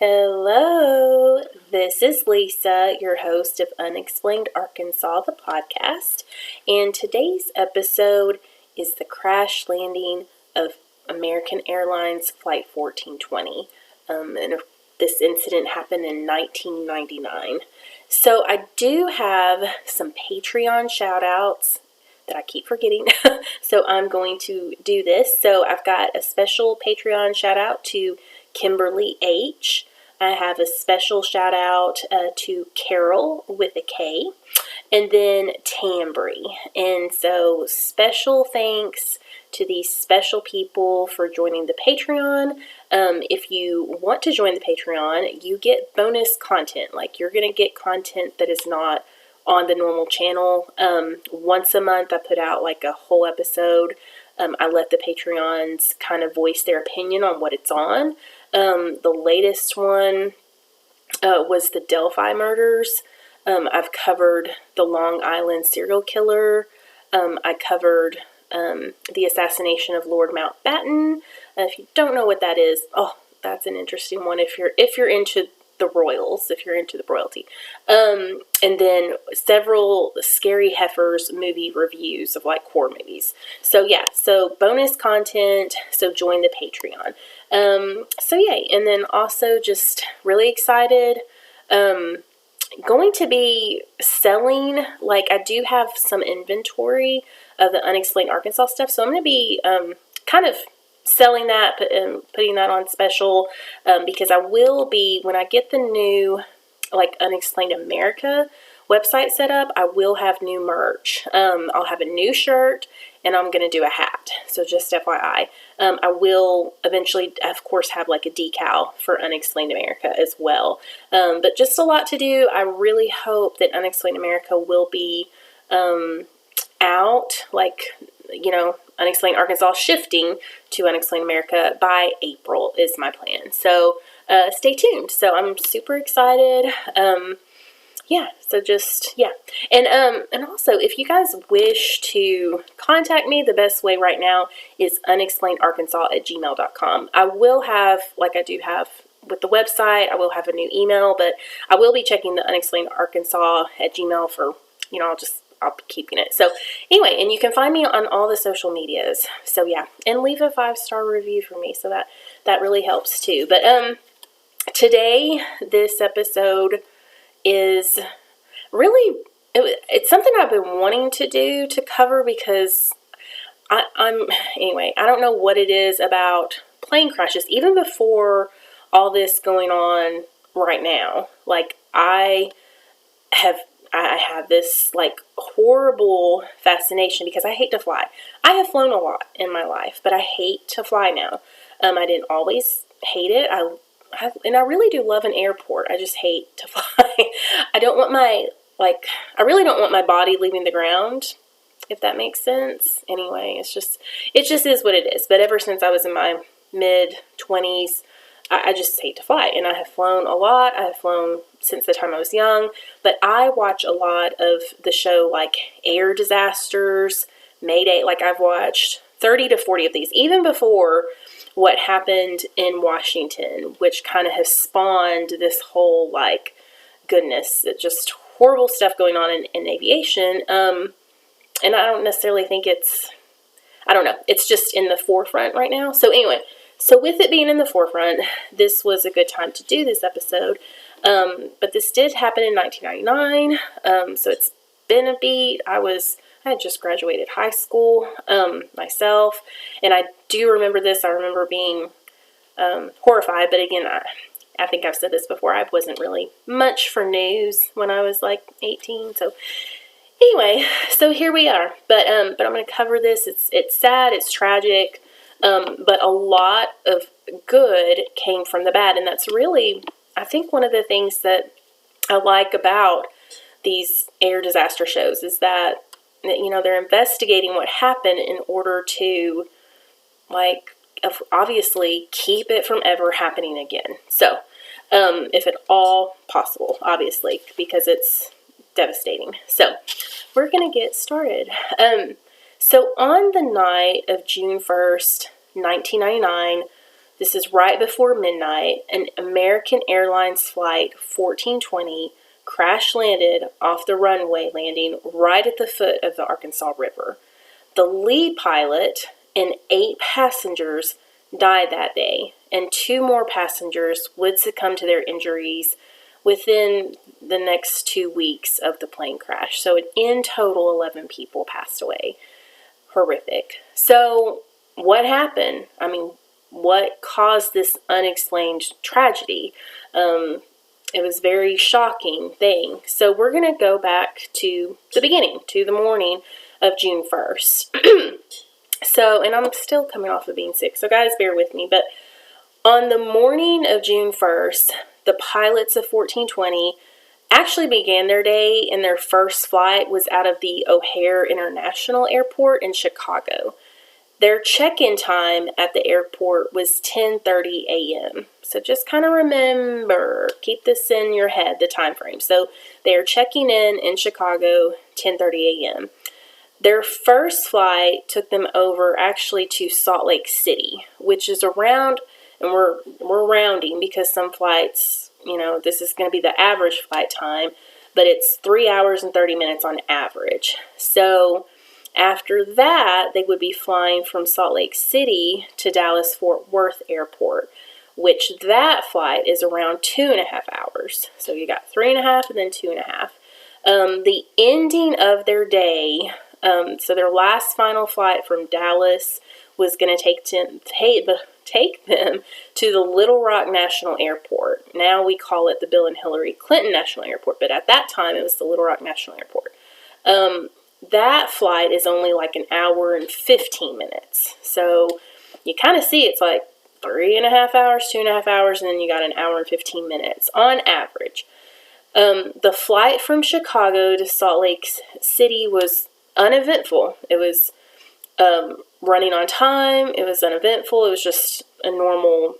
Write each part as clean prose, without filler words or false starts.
Hello, this is Lisa, your host of Unexplained Arkansas, the podcast, and today's episode is the crash landing of American Airlines Flight 1420, and this incident happened in 1999. So I do have some Patreon shout-outs that I keep forgetting, so I'm going to do this. So I've got a special Patreon shout-out to Kimberly H. I have a special shout out to Carol with a K, and then Tambry. And so special thanks to these special people for joining the Patreon. If you want to join the Patreon, you get bonus content. Like, you're going to get content that is not on the normal channel. Once a month I put out like a whole episode. I let the Patreons kind of voice their opinion on what it's on. The latest one was the Delphi murders. I've covered the Long Island serial killer. I covered the assassination of Lord Mountbatten. If you don't know what that is, that's an interesting one if you're into the royals, if you're into the royalty. And then several Scary Heifers movie reviews of like horror movies. So yeah, so bonus content, so join the Patreon. So yay, and then also just really excited, going to be selling, like I do have some inventory of the Unexplained Arkansas stuff, so I'm going to be kind of selling that, putting that on special, because I will be, when I get the new like Unexplained America website set up, I will have new merch. I'll have a new shirt, and I'm going to do a hat, so just FYI. I will eventually, of course, have like a decal for Unexplained America as well, but just a lot to do. I really hope that Unexplained America will be out, like, Unexplained Arkansas shifting to Unexplained America by April is my plan. So stay tuned. So I'm super excited. And also, if you guys wish to contact me, the best way right now is unexplainedarkansas@gmail.com. I will have, like I do have with the website, I will have a new email, but I will be checking the unexplainedarkansas@gmail for, I'll be keeping it. So anyway, and you can find me on all the social medias. So yeah, and leave a 5-star review for me. So that really helps too. But today, this episode is really, it's something I've been wanting to do, to cover, because I don't know what it is about plane crashes, even before all this going on right now. Like, I have this like horrible fascination, because I hate to fly. I have flown a lot in my life, but I hate to fly now. I didn't always hate it. And I really do love an airport. I just hate to fly. I really don't want my body leaving the ground, if that makes sense. Anyway, it just is what it is. But ever since I was in my mid-20s, I just hate to fly, and I have flown a lot. I have flown since the time I was young, but I watch a lot of the show, like Air Disasters, Mayday. Like, I've watched 30 to 40 of these, even before what happened in Washington, which kind of has spawned this whole, like, goodness, just horrible stuff going on in aviation. And I don't necessarily think it's just in the forefront right now. So anyway, so with it being in the forefront, this was a good time to do this episode. But this did happen in 1999, so it's been a beat. I had just graduated high school myself, and I do remember this. I remember being horrified, but again, I think I've said this before, I wasn't really much for news when I was like 18, so anyway, so here we are. But I'm going to cover this. It's sad, it's tragic, but a lot of good came from the bad, and that's really, I think, one of the things that I like about these air disaster shows is that, they're investigating what happened in order to, like, obviously keep it from ever happening again. So, if at all possible, obviously, because it's devastating. So, we're going to get started. So, on the night of June 1st, 1999, This is right before midnight. An American Airlines Flight 1420 crash landed off the runway landing right at the foot of the Arkansas River. The lead pilot and 8 passengers died that day, and 2 more passengers would succumb to their injuries within the next 2 weeks of the plane crash. So in total, 11 people passed away. Horrific. So what happened? I mean, what caused this unexplained tragedy? It was a very shocking thing. So we're going to go back to the beginning, to the morning of June 1st. So, and I'm still coming off of being sick, so guys, bear with me. But on the morning of June 1st, the pilots of 1420 actually began their day, and their first flight was out of the O'Hare International Airport in Chicago. Their check-in time at the airport was 10:30 a.m. So just kind of remember, keep this in your head, the time frame. So they are checking in Chicago, 10:30 a.m. Their first flight took them over actually to Salt Lake City, which is around, and we're rounding because some flights, this is going to be the average flight time, but it's 3 hours and 30 minutes on average. So after that, they would be flying from Salt Lake City to Dallas-Fort Worth Airport, which that flight is around 2.5 hours. So you got 3.5 and then 2.5. The ending of their day, so their last final flight from Dallas was going to take them to the Little Rock National Airport. Now we call it the Bill and Hillary Clinton National Airport, but at that time it was the Little Rock National Airport. That flight is only like 1 hour and 15 minutes. So you kind of see it's like 3.5 hours, 2.5 hours, and then you got 1 hour and 15 minutes on average. The flight from Chicago to Salt Lake City was uneventful. It was running on time. It was uneventful. It was just a normal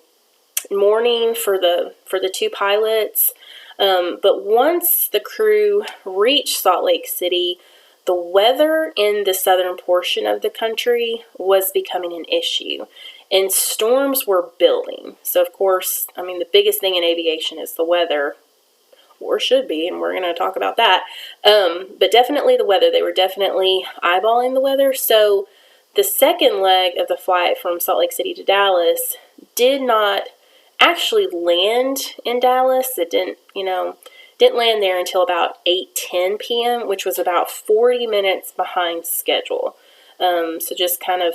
morning for the 2 pilots. But once the crew reached Salt Lake City, the weather in the southern portion of the country was becoming an issue, and storms were building. So, of course, the biggest thing in aviation is the weather, or should be, and we're going to talk about that. But definitely the weather. They were definitely eyeballing the weather. So the second leg of the flight from Salt Lake City to Dallas did not actually land in Dallas. It didn't land there until about 8:10 p.m., which was about 40 minutes behind schedule. So just kind of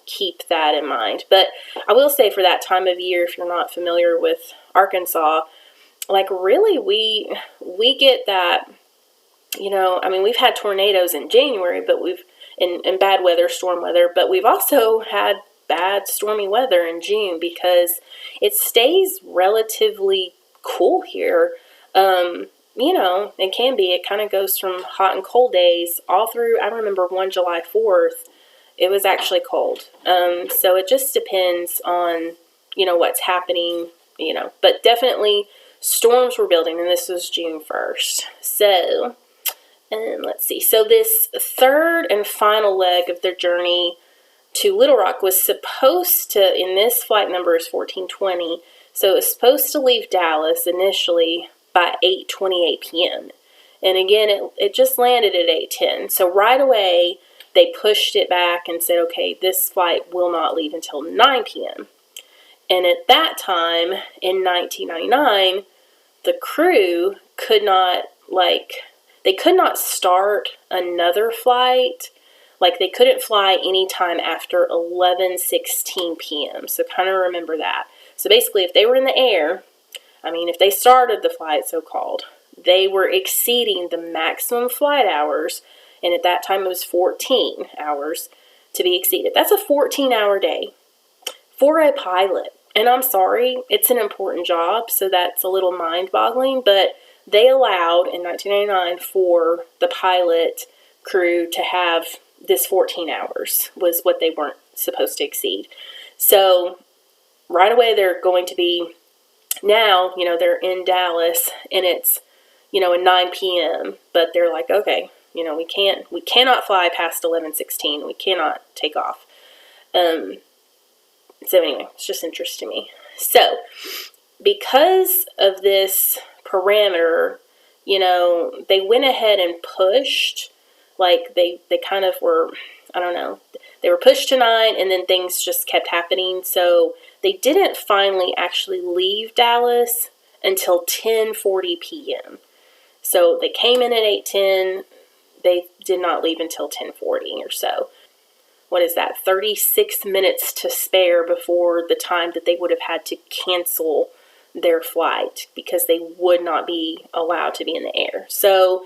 keep that in mind. But I will say, for that time of year, if you're not familiar with Arkansas, really we get that, we've had tornadoes in January, but in bad weather, storm weather, but we've also had bad stormy weather in June because it stays relatively cool here. It can be. It kind of goes from hot and cold days all through. I remember July 4th, it was actually cold. So it just depends on, what's happening, but definitely storms were building, and this was June 1st. So, let's see. So this third and final leg of their journey to Little Rock was supposed to, in this flight number is 1420, so it was supposed to leave Dallas initially by 8:28 p.m. And again, it just landed at 8:10. So right away, they pushed it back and said, okay, this flight will not leave until 9 p.m. And at that time, in 1999, the crew could not, they could not start another flight. They couldn't fly anytime after 11:16 p.m. So kind of remember that. So basically, if they were in the air, if they started the flight, so-called, they were exceeding the maximum flight hours, and at that time it was 14 hours to be exceeded. That's a 14-hour day for a pilot. And I'm sorry, it's an important job, so that's a little mind-boggling, but they allowed in 1999 for the pilot crew to have this 14 hours was what they weren't supposed to exceed. So right away they're going to be, now, they're in Dallas and it's, at 9 p.m., but they're like, okay, we cannot fly past 11:16. We cannot take off. So anyway, it's just interesting to me. So because of this parameter, they went ahead and pushed, like they kind of were, I don't know, they were pushed to 9 and then things just kept happening. So they didn't finally actually leave Dallas until 10:40 p.m. So they came in at 8:10. They did not leave until 10:40 or so. What is that? 36 minutes to spare before the time that they would have had to cancel their flight because they would not be allowed to be in the air. So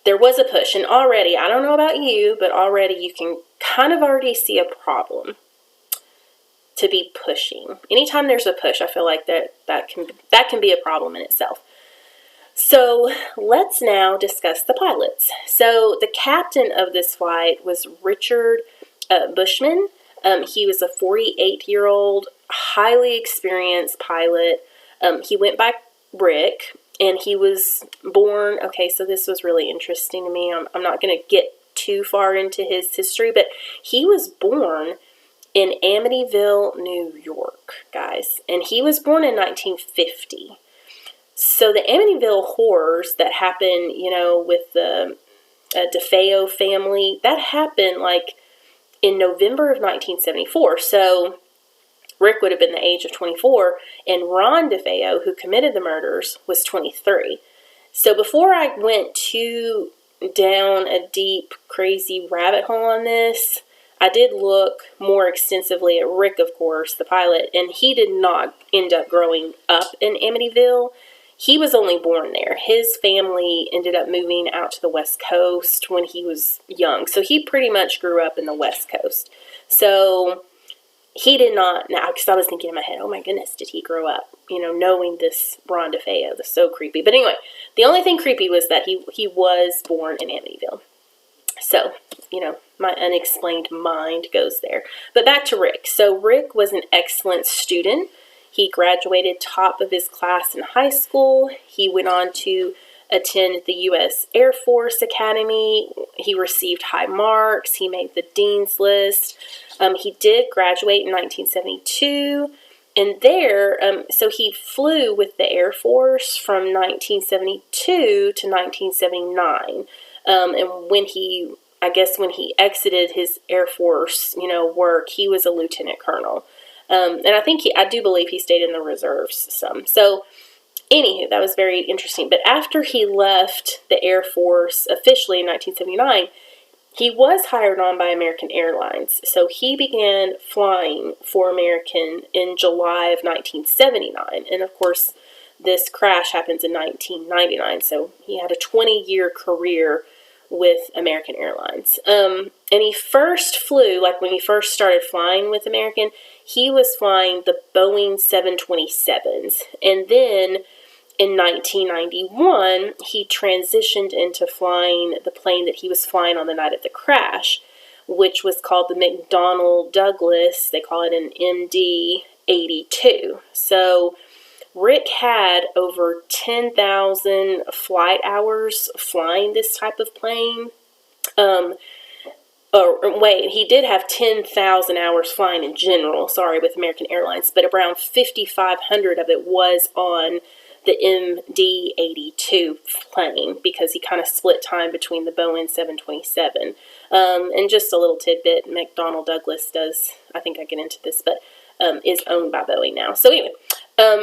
there was a push. And already, I don't know about you, but already you can kind of already see a problem to be pushing. Anytime there's a push, I feel like that can be a problem in itself. So let's now discuss the pilots. So the captain of this flight was Richard Buschmann. He was a 48-year-old, highly experienced pilot. He went by Rick, and he was born, okay, so this was really interesting to me. I'm not going to get too far into his history, but he was born in Amityville, New York, guys. And he was born in 1950. So the Amityville horrors that happened, with the DeFeo family, that happened like in November of 1974. So Rick would have been the age of 24, and Ron DeFeo, who committed the murders, was 23. So before I went too down a deep, crazy rabbit hole on this, I did look more extensively at Rick, of course, the pilot, and he did not end up growing up in Amityville. He was only born there. His family ended up moving out to the West Coast when he was young. So he pretty much grew up in the West Coast. So he did not, now, because I was thinking in my head, oh my goodness, did he grow up, knowing this Ron DeFeo? That's so creepy. But anyway, the only thing creepy was that he was born in Amityville. So, my unexplained mind goes there. But back to Rick. So Rick was an excellent student. He graduated top of his class in high school. He went on to attend the U.S. Air Force Academy. He received high marks. He made the dean's list. He did graduate in 1972. And there, so he flew with the Air Force from 1972 to 1979. And when he exited his Air Force, work, he was a lieutenant colonel. And I do believe he stayed in the reserves some. So, anywho, that was very interesting. But after he left the Air Force officially in 1979, he was hired on by American Airlines. So he began flying for American in July of 1979. And of course, this crash happens in 1999. So he had a 20-year career with American Airlines. And he first flew, like when he first started flying with American, he was flying the Boeing 727s. And then in 1991, he transitioned into flying the plane that he was flying on the night of the crash, which was called the McDonnell Douglas. They call it an MD-82. So Rick had over 10,000 flight hours flying this type of plane. He did have 10,000 hours flying in general, with American Airlines, but around 5,500 of it was on the MD-82 plane because he kind of split time between the Boeing 727. And just a little tidbit, McDonnell Douglas does, I think I get into this, but is owned by Boeing now. So anyway,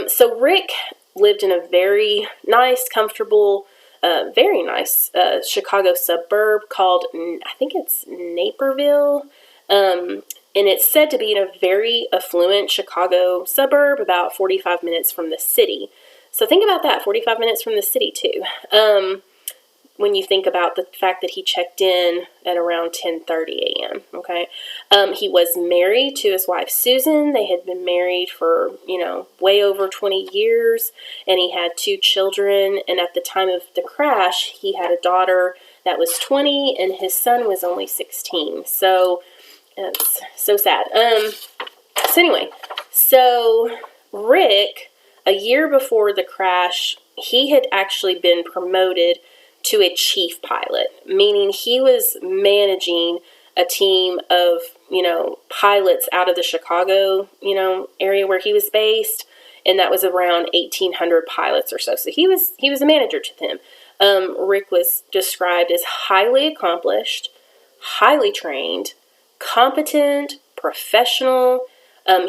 so Rick lived in a very nice, comfortable, very nice Chicago suburb called, I think it's Naperville, and it's said to be in a very affluent Chicago suburb, about 45 minutes from the city. So think about that, 45 minutes from the city too. When you think about the fact that he checked in at around 10:30 a.m., okay? He was married to his wife, Susan. They had been married for, way over 20 years, and he had 2 children, and at the time of the crash, he had a daughter that was 20, and his son was only 16, so it's so sad. So Rick, a year before the crash, he had actually been promoted to a chief pilot, meaning he was managing a team of, pilots out of the Chicago, area where he was based, and that was around 1,800 pilots or so. So he was a manager to them. Rick was described as highly accomplished, highly trained, competent, professional.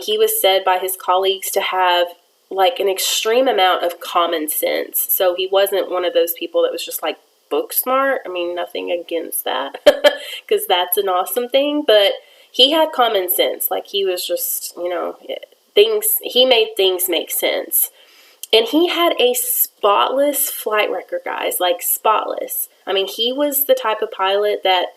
He was said by his colleagues to have like an extreme amount of common sense. So he wasn't one of those people that was just like book smart. I mean, nothing against that, because that's an awesome thing. But he had common sense. Like he was just, he made things make sense. And he had a spotless flight record, guys, like spotless. I mean, he was the type of pilot that,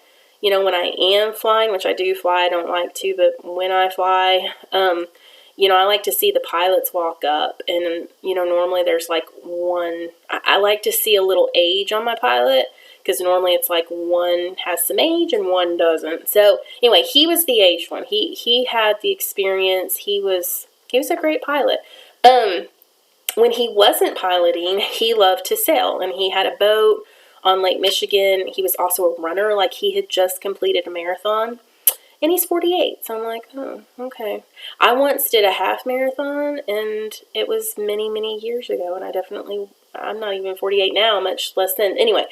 when I am flying, which I do fly, I don't like to, but when I fly, I like to see the pilots walk up. And, normally there's like one, I like to see a little age on my pilot, because normally it's like one has some age and one doesn't. So anyway, he was the aged one. He had the experience. He was a great pilot. When he wasn't piloting, he loved to sail, and he had a boat on Lake Michigan. He was also a runner, like he had just completed a marathon, and he's 48. So I'm like, oh, okay. I once did a half marathon, and it was many, many years ago, and I'm not even 48 now, much less than. Anyway,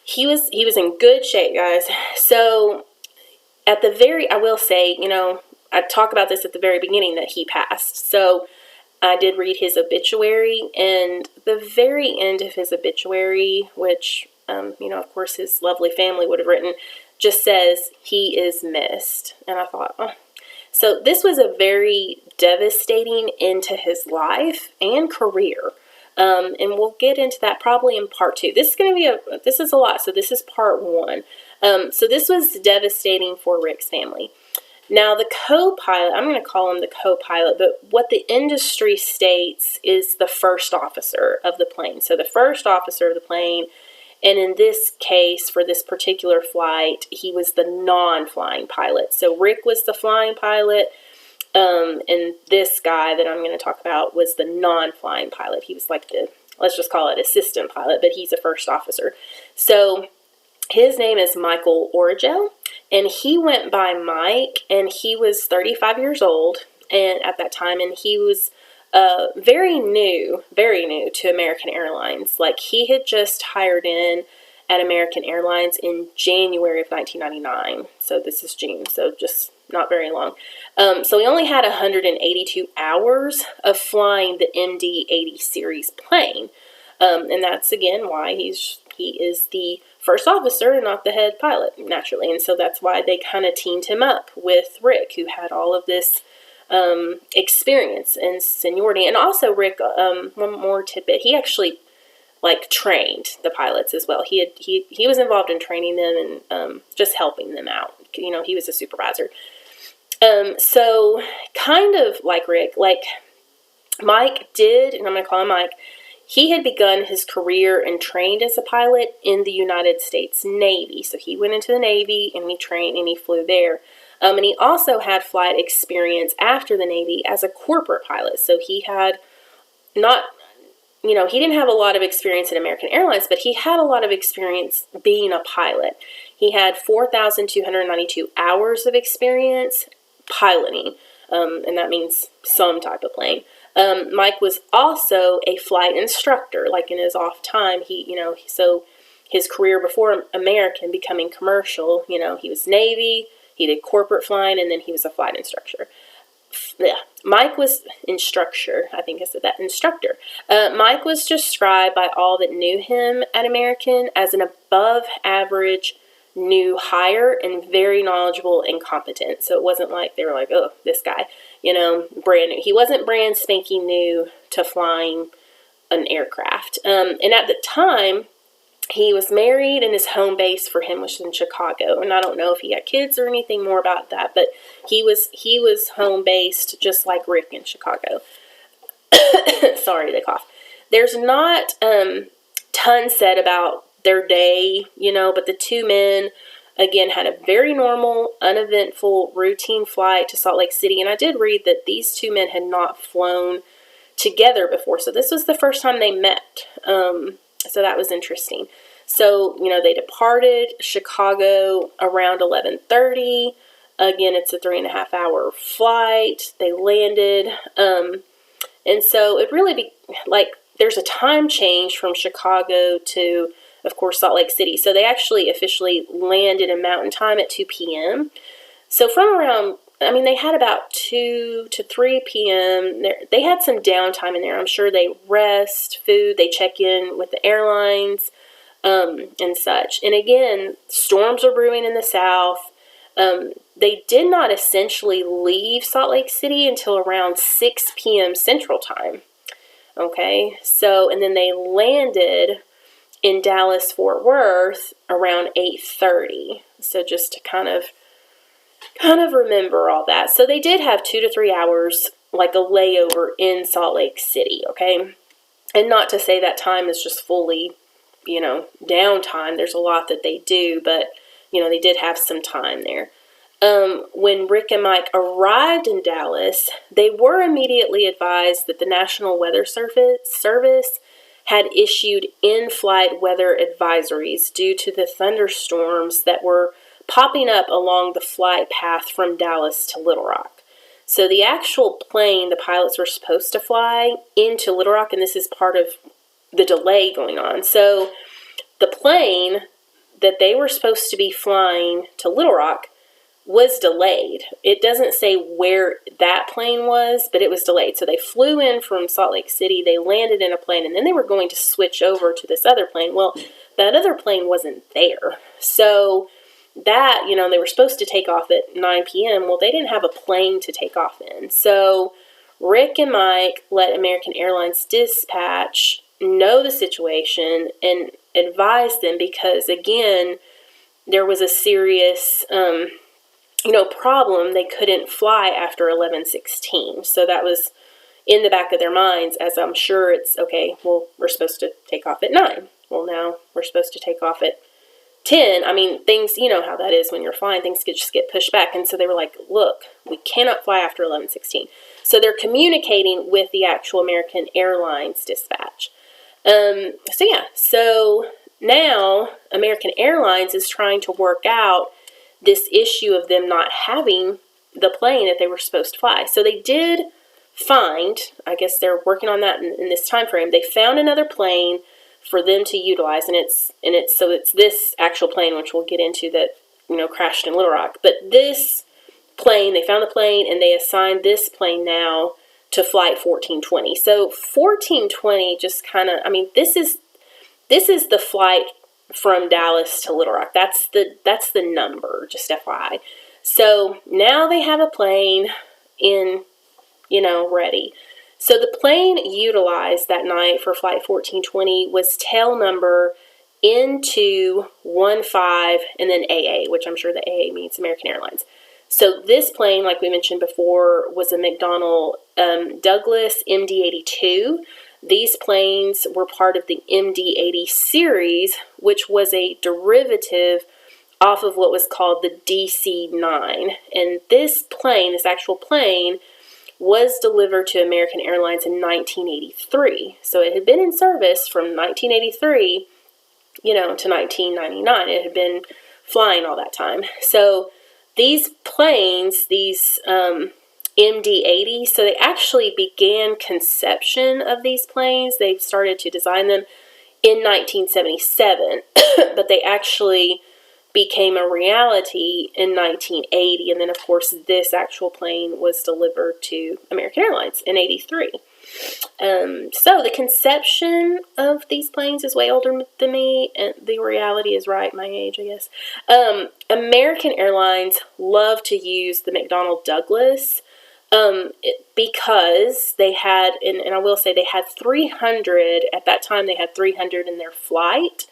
he was in good shape, guys. So I will say, I talk about this at the very beginning that he passed. So I did read his obituary, and the very end of his obituary, which, of course his lovely family would have written, just says, he is missed. And I thought, oh. So this was a very devastating end to his life and career. And we'll get into that probably in part 2. This is a lot. So this is part 1. So this was devastating for Rick's family. Now, the co-pilot, I'm going to call him the co-pilot, but what the industry states is the first officer of the plane. So the first officer of the plane, and in this case, for this particular flight, he was the non-flying pilot. So Rick was the flying pilot, and this guy that I'm going to talk about was the non-flying pilot. He was like let's just call it assistant pilot, but he's a first officer. So his name is Michael Origel, and he went by Mike, and he was 35 years old and at that time, and he was very new to American Airlines. Like, he had just hired in at American Airlines in January of 1999. So this is June, so just not very long. So he only had 182 hours of flying the MD-80 series plane. And that's, again, why he is the first officer and not the head pilot, naturally. And so that's why they kind of teamed him up with Rick, who had all of this experience and seniority. And also, Rick, one more tidbit, he actually trained the pilots as well. He was involved in training them and just helping them out. He was a supervisor. So kind of like Rick, Mike did, and I'm going to call him Mike, he had begun his career and trained as a pilot in the United States Navy. So he went into the Navy and he trained and he flew there. And he also had flight experience after the Navy as a corporate pilot. So he had he didn't have a lot of experience in American Airlines, but he had a lot of experience being a pilot. He had 4,292 hours of experience piloting, and that means some type of plane. Mike was also a flight instructor, like in his off time. So his career before American becoming commercial, he was Navy, he did corporate flying, and then he was a flight instructor. Yeah, Mike was instructor. I think I said that, instructor. Mike was described by all that knew him at American as an above average new hire and very knowledgeable and competent. So it wasn't like they were like, oh, this guy, brand new. He wasn't brand spanking new to flying an aircraft. And at the time, he was married, and his home base for him was in Chicago. And I don't know if he had kids or anything more about that, but he was home based just like Rick in Chicago. Sorry, the cough. There's not tons said about their day, but the two men, again, had a very normal, uneventful, routine flight to Salt Lake City. And I did read that these two men had not flown together before. So this was the first time they met. So that was interesting. So, they departed Chicago around 11:30. Again, it's a 3.5-hour flight. They landed. And so it really, there's a time change from Chicago to, of course, Salt Lake City. So they actually officially landed in Mountain Time at 2 p.m. So from around, they had about 2 to 3 p.m. They had some downtime in there. I'm sure they rest, food, they check in with the airlines, and such. And again, storms are brewing in the south. They did not essentially leave Salt Lake City until around 6 p.m. Central Time. Okay, so, and then they landed in Dallas, Fort Worth around 8:30. So just to kind of remember all that. So they did have 2 to 3 hours, like a layover in Salt Lake City, okay? And not to say that time is just fully, downtime. There's a lot that they do, but, they did have some time there. When Rick and Mike arrived in Dallas, they were immediately advised that the National Weather Service had issued in-flight weather advisories due to the thunderstorms that were popping up along the flight path from Dallas to Little Rock. So the actual plane the pilots were supposed to fly into Little Rock, and this is part of the delay going on. So the plane that they were supposed to be flying to Little Rock was delayed. It doesn't say where that plane was, but it was delayed. So they flew in from Salt Lake City, they landed in a plane, and then they were going to switch over to this other plane. Well, that other plane wasn't there. So that, they were supposed to take off at 9 p.m. Well, they didn't have a plane to take off in. So Rick and Mike let American Airlines Dispatch know the situation and advise them because, again, there was a serious problem. They couldn't fly after 11:16. So that was in the back of their minds, as I'm sure it's, okay, well, we're supposed to take off at 9. Well, now we're supposed to take off at 10. Things, you know how that is when you're flying, things just get pushed back. And so they were like, look, we cannot fly after 11:16. So they're communicating with the actual American Airlines Dispatch. So now American Airlines is trying to work out this issue of them not having the plane that they were supposed to fly. So they did find, I guess they're working on that in this time frame, they found another plane for them to utilize, and it's this actual plane, which we'll get into, that crashed in Little Rock. But this plane, they found the plane, and they assigned this plane now to flight 1420. So 1420 just kind of, this is the flight from Dallas to Little Rock. That's the number, just FYI. So now they have a plane in, ready. So the plane utilized that night for flight 1420 was tail number N215 and then AA, which I'm sure the AA means American Airlines. So this plane, like we mentioned before, was a McDonnell Douglas MD-82. These planes were part of the MD-80 series, which was a derivative off of what was called the DC-9. And this plane, this actual plane, was delivered to American Airlines in 1983. So it had been in service from 1983, to 1999. It had been flying all that time. So these planes, these MD-80, so they actually began conception of these planes. They started to design them in 1977, but they actually became a reality in 1980, and then of course this actual plane was delivered to American Airlines in 83. So the conception of these planes is way older than me, and the reality is right my age, I guess. American Airlines love to use the McDonnell Douglas because they had, and I will say they had 300, at that time they had 300 in their flight.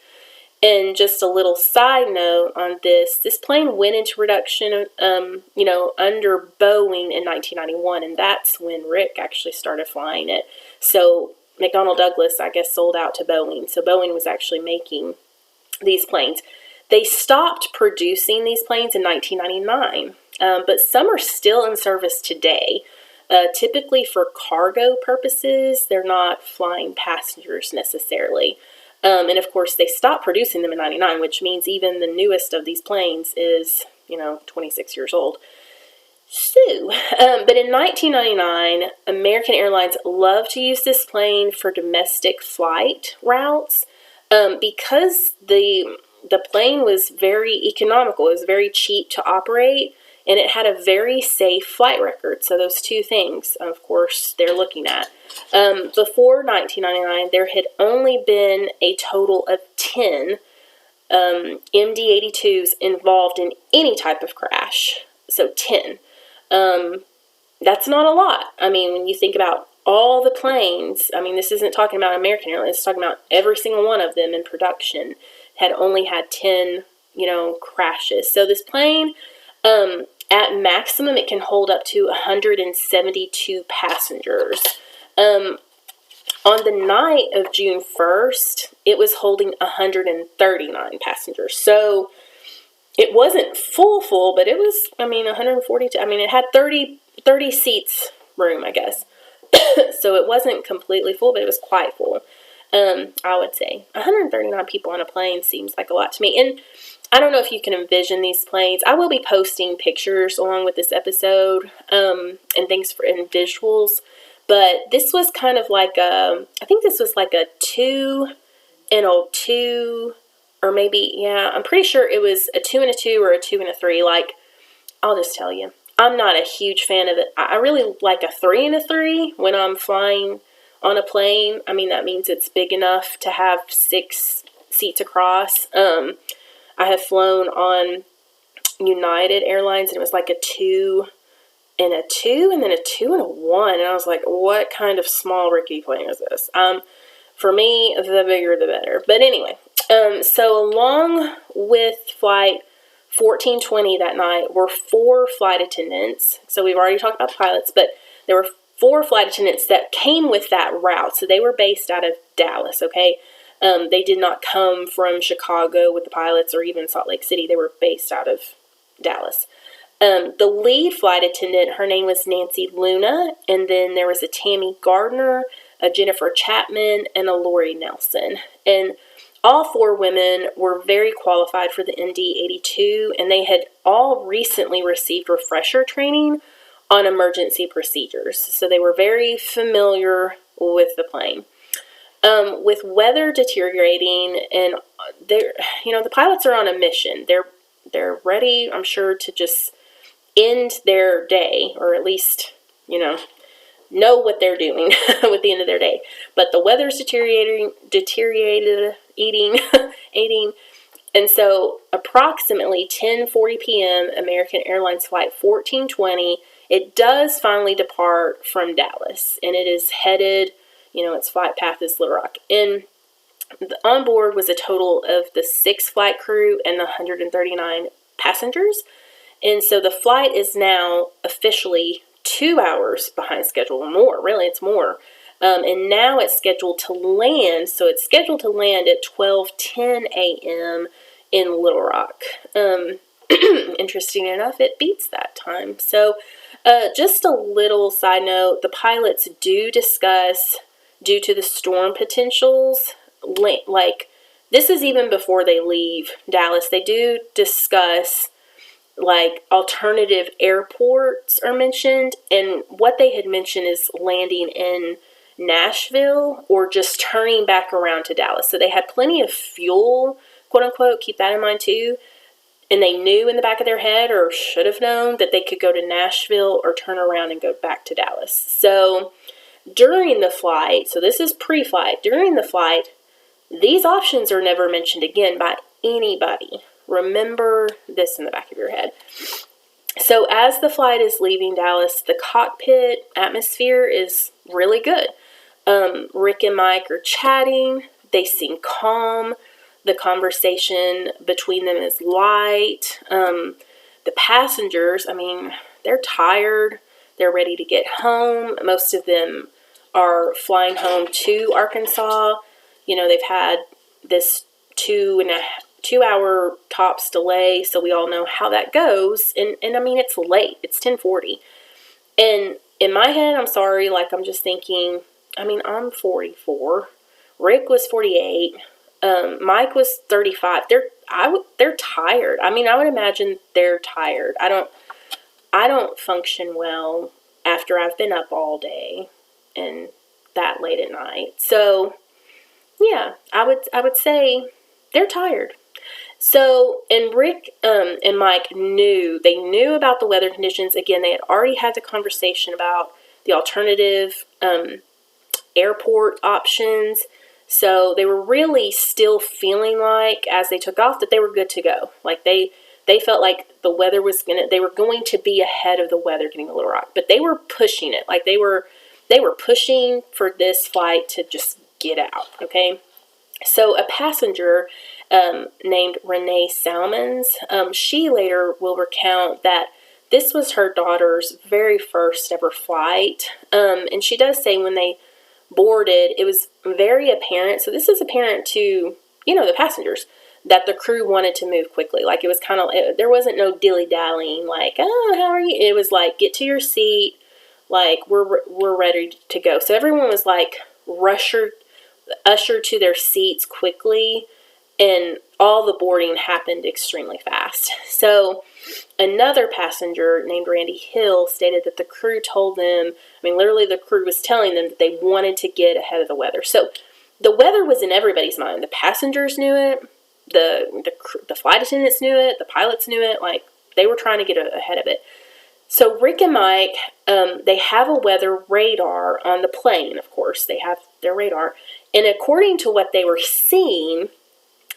And just a little side note on this plane went into production, under Boeing in 1991, and that's when Rick actually started flying it. So McDonnell Douglas, I guess, sold out to Boeing. So Boeing was actually making these planes. They stopped producing these planes in 1999, but some are still in service today. Typically for cargo purposes, they're not flying passengers necessarily. And of course, they stopped producing them in 99, which means even the newest of these planes is 26 years old. So, but in 1999, American Airlines loved to use this plane for domestic flight routes because the plane was very economical. It was very cheap to operate, and it had a very safe flight record. So those two things, of course, they're looking at. Before 1999, there had only been a total of 10 MD-82s involved in any type of crash. So 10. That's not a lot. I mean, when you think about all the planes, I mean, this isn't talking about American Airlines, it's talking about every single one of them in production had only had 10, crashes. So this plane, at maximum, it can hold up to 172 passengers. On the night of June 1st, it was holding 139 passengers. So it wasn't full, but it was, 142. It had 30 seats room, I guess. So it wasn't completely full, but it was quite full. I would say 139 people on a plane seems like a lot to me. And I don't know if you can envision these planes. I will be posting pictures along with this episode, and things in visuals. But this was kind of like I think this was like a 2 and a 2, or maybe, yeah, I'm pretty sure it was a 2 and a 2 or a 2 and a 3. Like, I'll just tell you, I'm not a huge fan of it. I really like a 3 and a 3 when I'm flying on a plane. That means it's big enough to have 6 seats across. I have flown on United Airlines, and it was like a 2 and a 2, and then a 2 and a 1. And I was like, what kind of small rickety plane is this? For me, the bigger the better. But anyway, so along with flight 1420 that night were 4 flight attendants. So we've already talked about the pilots, but there were 4 flight attendants that came with that route. So they were based out of Dallas, okay? They did not come from Chicago with the pilots or even Salt Lake City. They were based out of Dallas. The lead flight attendant, her name was Nancy Luna, and then there was a Tammy Gardner, a Jennifer Chapman, and a Lori Nelson. And all 4 women were very qualified for the MD-82, and they had all recently received refresher training on emergency procedures. So they were very familiar with the plane. With weather deteriorating, and the pilots are on a mission. They're ready, I'm sure, to just end their day, or at least, know what they're doing with the end of their day. But the weather's deteriorating, and so approximately 10:40 p.m. American Airlines Flight 1420, it does finally depart from Dallas, and it is headed, its flight path is Little Rock. And on board was a total of the 6 flight crew and the 139 passengers. And so the flight is now officially 2 hours behind schedule, more. Really, it's more. And now it's scheduled to land. So it's scheduled to land at 12:10 a.m. in Little Rock. Interesting enough, it beats that time. So just a little side note, the pilots do discuss, due to the storm potentials, like this is even before they leave Dallas, they do discuss like alternative airports are mentioned, and what they had mentioned is landing in Nashville or just turning back around to Dallas. So they had plenty of fuel, quote unquote, keep that in mind too. And they knew in the back of their head, or should have known, that they could go to Nashville or turn around and go back to Dallas. So during the flight, so this is pre-flight, during the flight, these options are never mentioned again by anybody. Remember this in the back of your head. So as the flight is leaving Dallas, the cockpit atmosphere is really good. Rick and Mike are chatting. They seem calm. The conversation between them is light. The passengers, they're tired. They're ready to get home. Most of them are flying home to Arkansas. They've had this 2-hour tops delay, so we all know how that goes. And it's late. It's 10:40. And in my head, I'm sorry, I'm just thinking, I'm 44. Rick was 48. Mike was 35. They're tired. I mean, I would imagine they're tired. I don't function well after I've been up all day and that late at night. So, yeah, I would say they're tired. So, and Rick and Mike knew about the weather conditions. Again, they had already had the conversation about the alternative airport options. So they were really still feeling like, as they took off, that they were good to go. Like they felt like the weather they were going to be ahead of the weather getting to Little Rock. But they were pushing it. Like they were pushing for this flight to just get out, okay? So a passenger named Renee Salmons, she later will recount that this was her daughter's very first ever flight. And she does say when they boarded, it was very apparent. So this is apparent to, the passengers, that the crew wanted to move quickly. Like it was kind of, there wasn't no dilly-dallying, like, oh, how are you? It was like, get to your seat, like, we're ready to go. So everyone was like ushered to their seats quickly, and all the boarding happened extremely fast. So another passenger named Randy Hill stated that the crew told them, literally the crew was telling them that they wanted to get ahead of the weather. So the weather was in everybody's mind. The passengers knew it, the flight attendants knew it, the pilots knew it, like they were trying to get ahead of it. So Rick and Mike, they have a weather radar on the plane, of course. They have their radar. And according to what they were seeing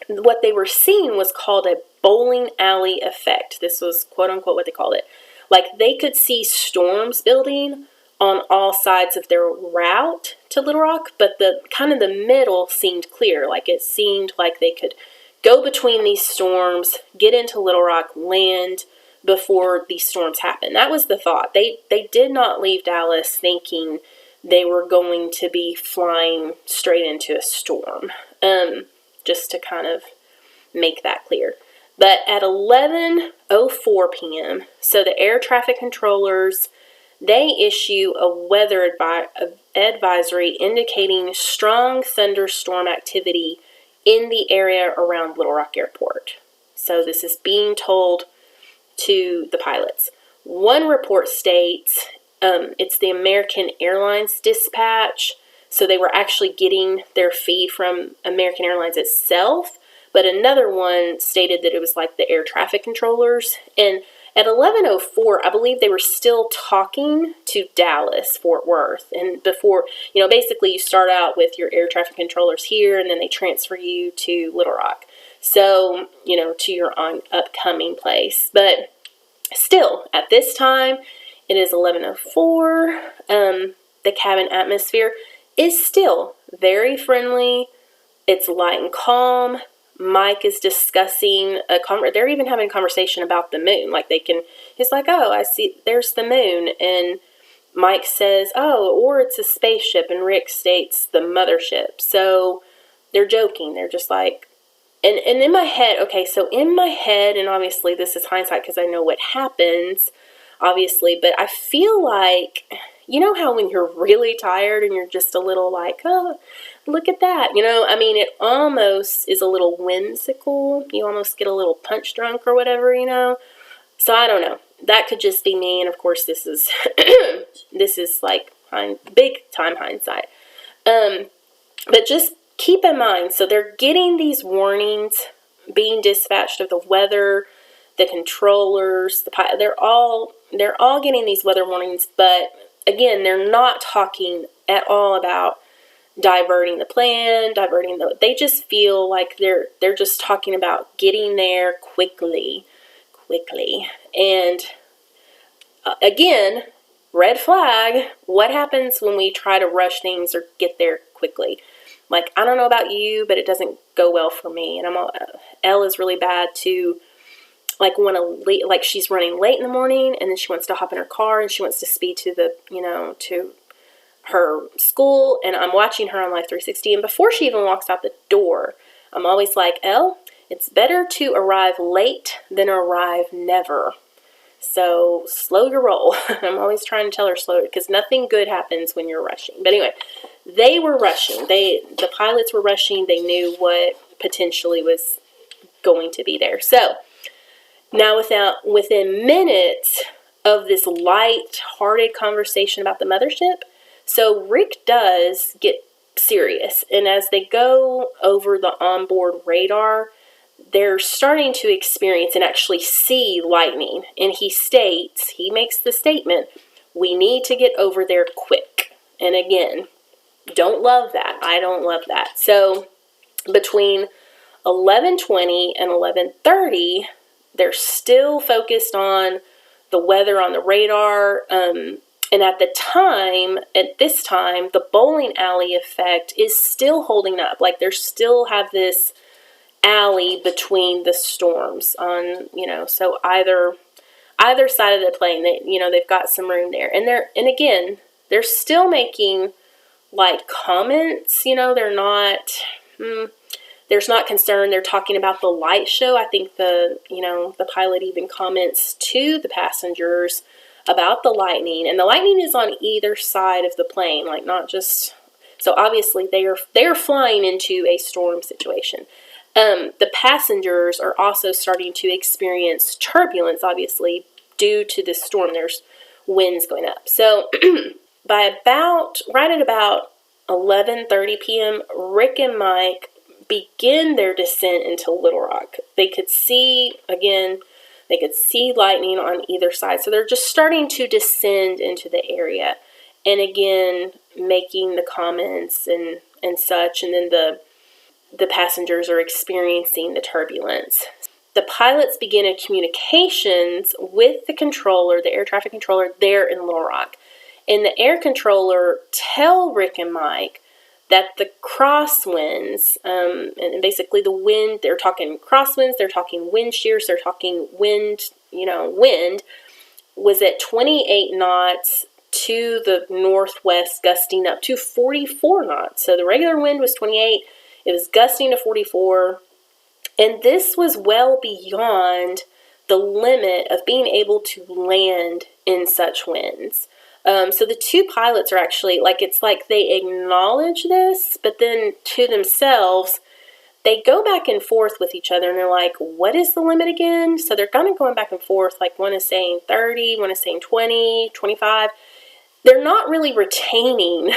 was called a bowling alley effect. This was, quote unquote, what they called it. Like they could see storms building on all sides of their route to Little Rock, but the middle seemed clear. Like it seemed like they could go between these storms, get into Little Rock, land before these storms happened. That was the thought. They did not leave Dallas thinking they were going to be flying straight into a storm. Just to kind of make that clear. But at 11:04 p.m., so the air traffic controllers, they issue a weather advisory indicating strong thunderstorm activity in the area around Little Rock Airport. So this is being told to the pilots. One report states it's the American Airlines dispatch. So they were actually getting their feed from American Airlines itself. But another one stated that it was like the air traffic controllers. And at 11:04, I believe they were still talking to Dallas, Fort Worth. And before, basically you start out with your air traffic controllers here, and then they transfer you to Little Rock. So, to your upcoming place. But still, at this time, it is 11:04. The cabin atmosphere is still very friendly. It's light and calm. Mike is discussing they're even having a conversation about the moon. Like it's like, oh, I see, there's the moon. And Mike says, oh, or it's a spaceship. And Rick states the mothership. So they're joking. They're just like, and in my head, okay, so in my head, and obviously this is hindsight because I know what happens, obviously, but I feel like, how when you're really tired and you're just a little like, oh, look at that. It almost is a little whimsical. You almost get a little punch drunk or whatever, So I don't know. That could just be me. And of course, this is, this is like big time hindsight. But just keep in mind, so they're getting these warnings being dispatched of the weather, the controllers, they're all getting these weather warnings, but again, they're not talking at all about diverting the plan, they just feel like they're just talking about getting there quickly. And again, red flag, what happens when we try to rush things or get there quickly? Like, I don't know about you, but it doesn't go well for me. And Elle is really bad to, like, like she's running late in the morning, and then she wants to hop in her car and she wants to speed to to her school. And I'm watching her on Life 360. And before she even walks out the door, I'm always like, Elle, it's better to arrive late than arrive never. So slow your roll. I'm always trying to tell her slow, because nothing good happens when you're rushing. But anyway, they were rushing. The pilots were rushing. They knew what potentially was going to be there. So now within minutes of this light-hearted conversation about the mothership, so Rick does get serious. And as they go over the onboard radar, they're starting to experience and actually see lightning. And he makes the statement, we need to get over there quick. And again, don't love that. I don't love that. So between 11:20 and 11:30, they're still focused on the weather on the radar. And at this time, the bowling alley effect is still holding up. Like they still have this alley between the storms on, so either side of the plane, they've got some room there. And again, they're still making like comments, they're not, there's not concern. They're talking about the light show. I think the pilot even comments to the passengers about the lightning, and the lightning is on either side of the plane, like not just, so obviously they are flying into a storm situation. The passengers are also starting to experience turbulence, obviously, due to this storm. There's winds going up. So right at about 11:30 p.m., Rick and Mike begin their descent into Little Rock. They could see lightning on either side. So they're just starting to descend into the area. And again, making the comments and such. And then the passengers are experiencing the turbulence. The pilots begin a communications with the controller, the air traffic controller, there in Little Rock. And the air controller tell Rick and Mike that the crosswinds, and basically the wind, they're talking crosswinds, they're talking wind shears, they're talking wind, was at 28 knots to the northwest, gusting up to 44 knots. So the regular wind was 28, it was gusting to 44, and this was well beyond the limit of being able to land in such winds. So the two pilots are actually, it's like they acknowledge this, but then to themselves, they go back and forth with each other, and they're like, what is the limit again? So they're kind of going back and forth, like one is saying 30, one is saying 20, 25. They're not really retaining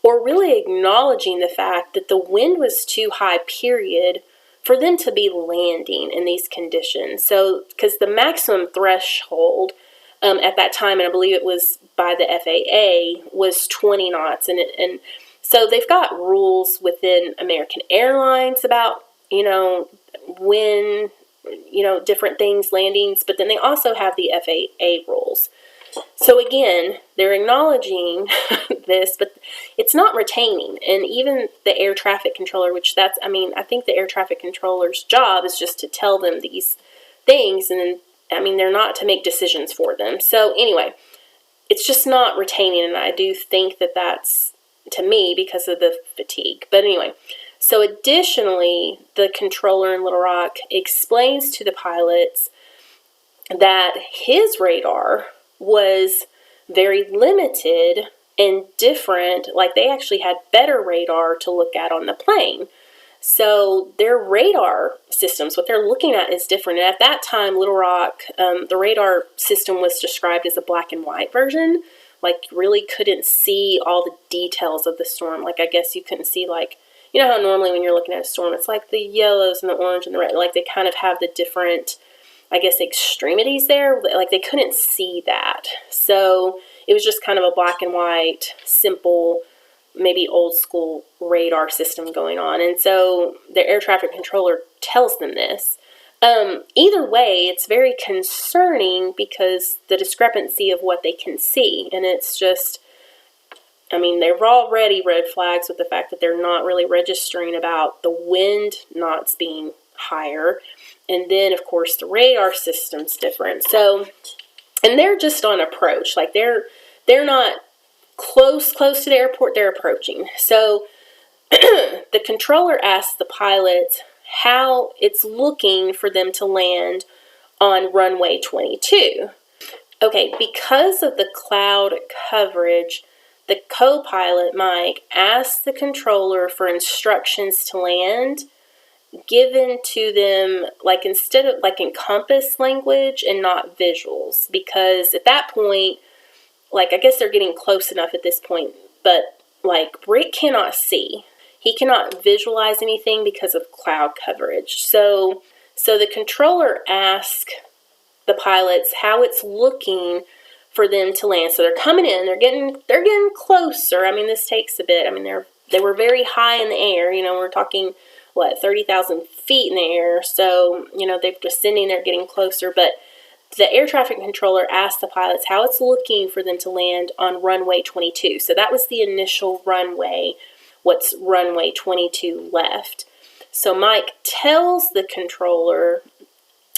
or really acknowledging the fact that the wind was too high, period, for them to be landing in these conditions. So, because the maximum threshold at that time, and I believe it was by the FAA, was 20 knots. And so they've got rules within American Airlines about, when, different things, landings, but then they also have the FAA rules. So again, they're acknowledging this, but it's not retaining. And even the air traffic controller, I think the air traffic controller's job is just to tell them these things, and then they're not to make decisions for them. So anyway, it's just not retaining, and I do think that that's, to me, because of the fatigue. But anyway, so additionally, the controller in Little Rock explains to the pilots that his radar was very limited and different. Like, they actually had better radar to look at on the plane. So their radar systems, what they're looking at, is different. And at that time, Little Rock, the radar system was described as a black and white version. Like, really couldn't see all the details of the storm. Like, I guess you couldn't see, how normally when you're looking at a storm, it's like the yellows and the orange and the red. Like, they kind of have the different, extremities there. Like, they couldn't see that. So it was just kind of a black and white, simple, maybe old school radar system going on. And so the air traffic controller tells them this. Either way, it's very concerning because the discrepancy of what they can see. And it's just, they're already red flags with the fact that they're not really registering about the wind knots being higher. And then, of course, the radar system's different. So, and they're just on approach. Like, they're not close to the airport, they're approaching. So the controller asks the pilots how it's looking for them to land on runway 22. Okay, because of the cloud coverage, the co-pilot, Mike, asked the controller for instructions to land, given to them, like, instead of, like, in compass language and not visuals, because at that point, like, I guess they're getting close enough at this point, but, like, Rick cannot see. He cannot visualize anything because of cloud coverage. So the controller asks the pilots how it's looking for them to land. So they're coming in, they're getting closer. I mean, this takes a bit. I mean, they were very high in the air. You know, we're talking, 30,000 feet in the air. So, they're descending, they're getting closer. But the air traffic controller asked the pilots how it's looking for them to land on runway 22. So that was the initial runway. What's runway 22 left? So Mike tells the controller,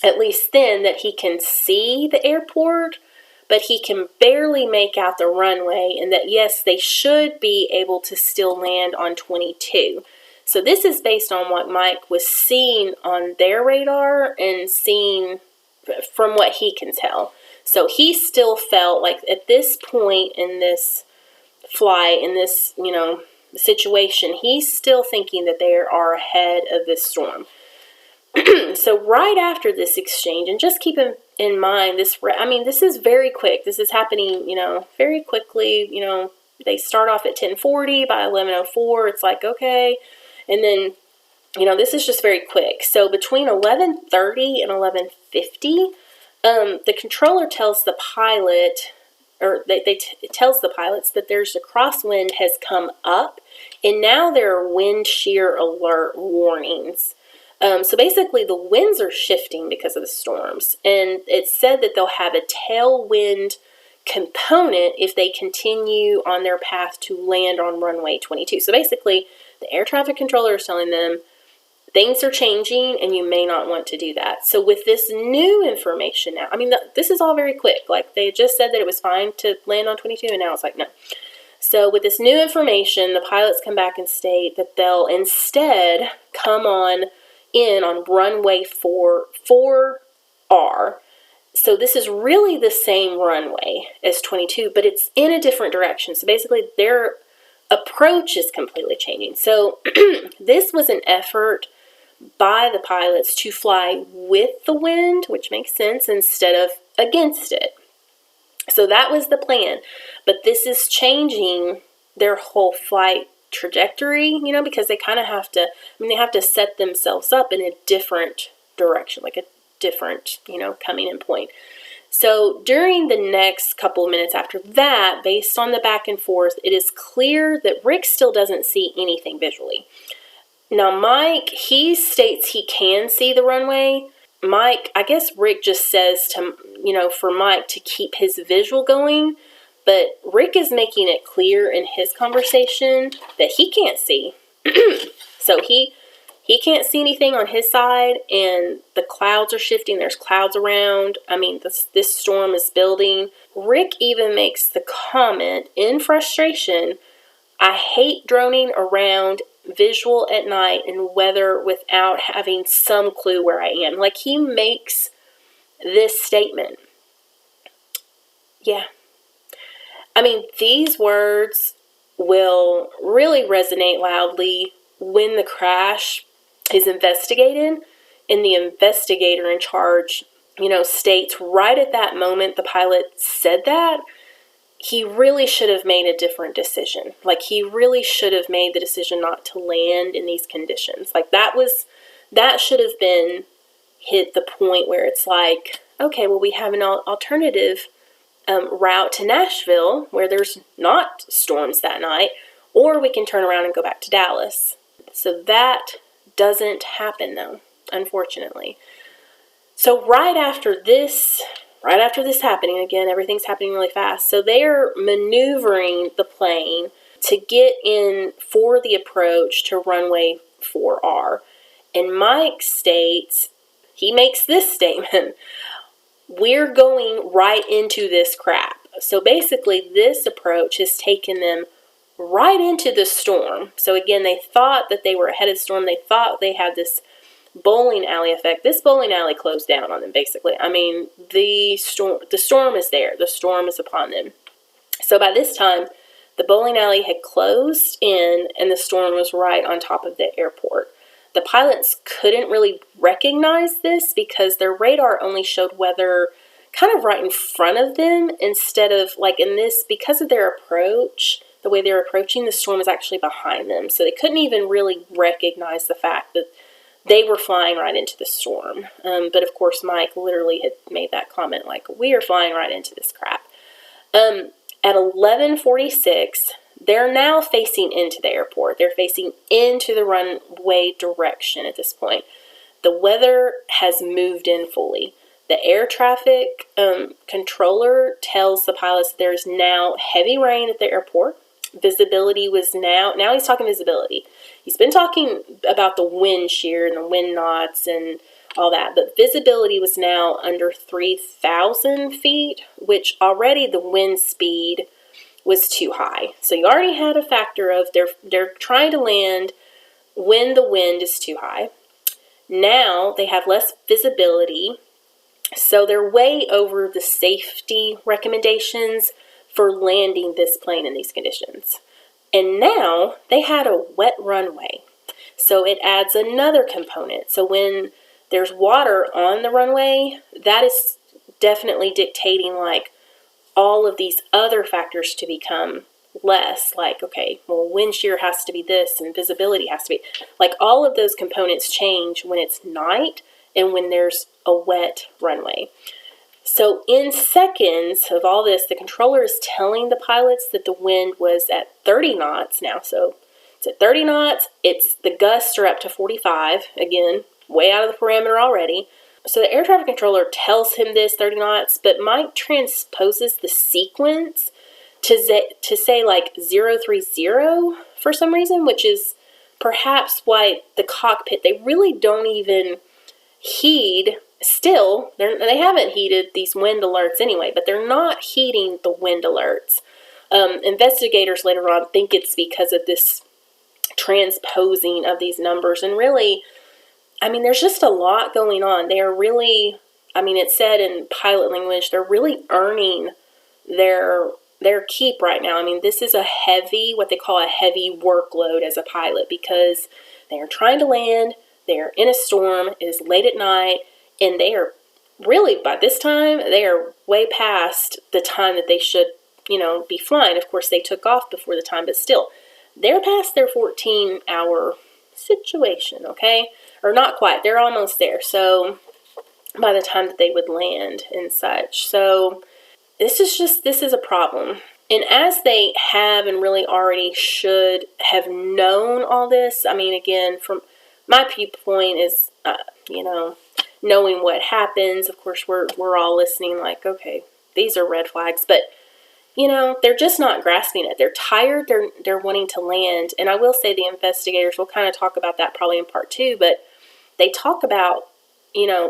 at least then, that he can see the airport, but he can barely make out the runway, and that, yes, they should be able to still land on 22. So this is based on what Mike was seeing on their radar and seeing from what he can tell. So he still felt like at this point in this flight, in this, situation, he's still thinking that they are ahead of this storm. So right after this exchange, and just keep in mind, this is very quick. This is happening, very quickly. They start off at 10:40. By 11:04, it's like, okay. And then, this is just very quick. So between 11:30 and 11:50, the controller tells the pilot, or it tells the pilots that there's a crosswind has come up, and now there are wind shear alert warnings. So basically, the winds are shifting because of the storms, and it's said that they'll have a tailwind component if they continue on their path to land on runway 22. So basically, the air traffic controller is telling them things are changing and you may not want to do that. So with this new information now, this is all very quick. Like, they just said that it was fine to land on 22, and now it's like, no. So with this new information, the pilots come back and state that they'll instead come on runway 4R. So this is really the same runway as 22, but it's in a different direction. So basically, their approach is completely changing. So this was an effort by the pilots to fly with the wind, which makes sense, instead of against it. So that was the plan. But this is changing their whole flight trajectory, because they kind of have to, they have to set themselves up in a different direction, like a different, coming in point. So during the next couple of minutes after that, based on the back and forth, it is clear that Rick still doesn't see anything visually. Now, Mike, he states he can see the runway. I guess Rick just says to, for Mike to keep his visual going, but Rick is making it clear in his conversation that he can't see. So he can't see anything on his side, and the clouds are shifting. There's clouds around. This storm is building. Rick even makes the comment in frustration, "I hate droning around visual at night and weather without having some clue where I am." Like, he makes this statement. Yeah. These words will really resonate loudly when the crash is investigated, and the investigator in charge, states right at that moment the pilot said that, he really should have made a different decision. Like, he really should have made the decision not to land in these conditions. Like, that should have been hit the point where it's like, okay, well, we have an alternative route to Nashville where there's not storms that night, or we can turn around and go back to Dallas. So that doesn't happen, though, unfortunately. So right after this happening, again, everything's happening really fast. So they're maneuvering the plane to get in for the approach to runway 4R. And Mike states, he makes this statement, "We're going right into this crap." So basically, this approach has taken them right into the storm. So again, they thought that they were ahead of the storm. They thought they had this bowling alley effect. This bowling alley closed down on them, basically. The storm is there. The storm is upon them. So by this time, the bowling alley had closed in, and the storm was right on top of the airport. the pilots couldn't really recognize this because their radar only showed weather kind of right in front of them instead of, like in this, because of their approach, the way they're approaching, the storm was actually behind them. So they couldn't even really recognize the fact that they were flying right into the storm. But of course, Mike literally had made that comment, like, we are flying right into this crap. At 11:46, they're now facing into the airport. They're facing into the runway direction at this point. The weather has moved in fully. The air traffic controller tells the pilots there is now heavy rain at the airport. Visibility was now he's talking visibility. He's been talking about the wind shear and the wind knots and all that, but visibility was now under 3,000 feet, which already the wind speed was too high. So you already had a factor of they're trying to land when the wind is too high. Now they have less visibility, so they're way over the safety recommendations for landing this plane in these conditions. And now they had a wet runway, so it adds another component. So when there's water on the runway, that is definitely dictating like all of these other factors to become less. Like, okay, well, wind shear has to be this and visibility has to be, like, all of those components change when it's night and when there's a wet runway. So in seconds of all this, the controller is telling the pilots that the wind was at 30 knots now. So it's at 30 knots. The gusts are up to 45. Again, way out of the parameter already. So the air traffic controller tells him this 30 knots, but Mike transposes the sequence to say like 030 for some reason, which is perhaps why the cockpit, they really don't even heed. Still, they haven't heeded these wind alerts anyway, but they're not heeding the wind alerts. Investigators later on think it's because of this transposing of these numbers. And really, I mean, there's just a lot going on. They are really, I mean, it's said in pilot language, they're really earning their keep right now. I mean, this is what they call a heavy workload as a pilot, because they are trying to land, they are in a storm, it is late at night, and they are really, by this time, they are way past the time that they should, be flying. Of course, they took off before the time, but still, they're past their 14-hour situation, okay? Or not quite, they're almost there. So by the time that they would land and such. So this is a problem. And as they have and really already should have known all this, I mean, again, from my viewpoint is, knowing what happens. Of course, we're all listening like, okay, these are red flags. But, they're just not grasping it. They're tired. They're wanting to land. And I will say the investigators, will kind of talk about that probably in part 2, but they talk about,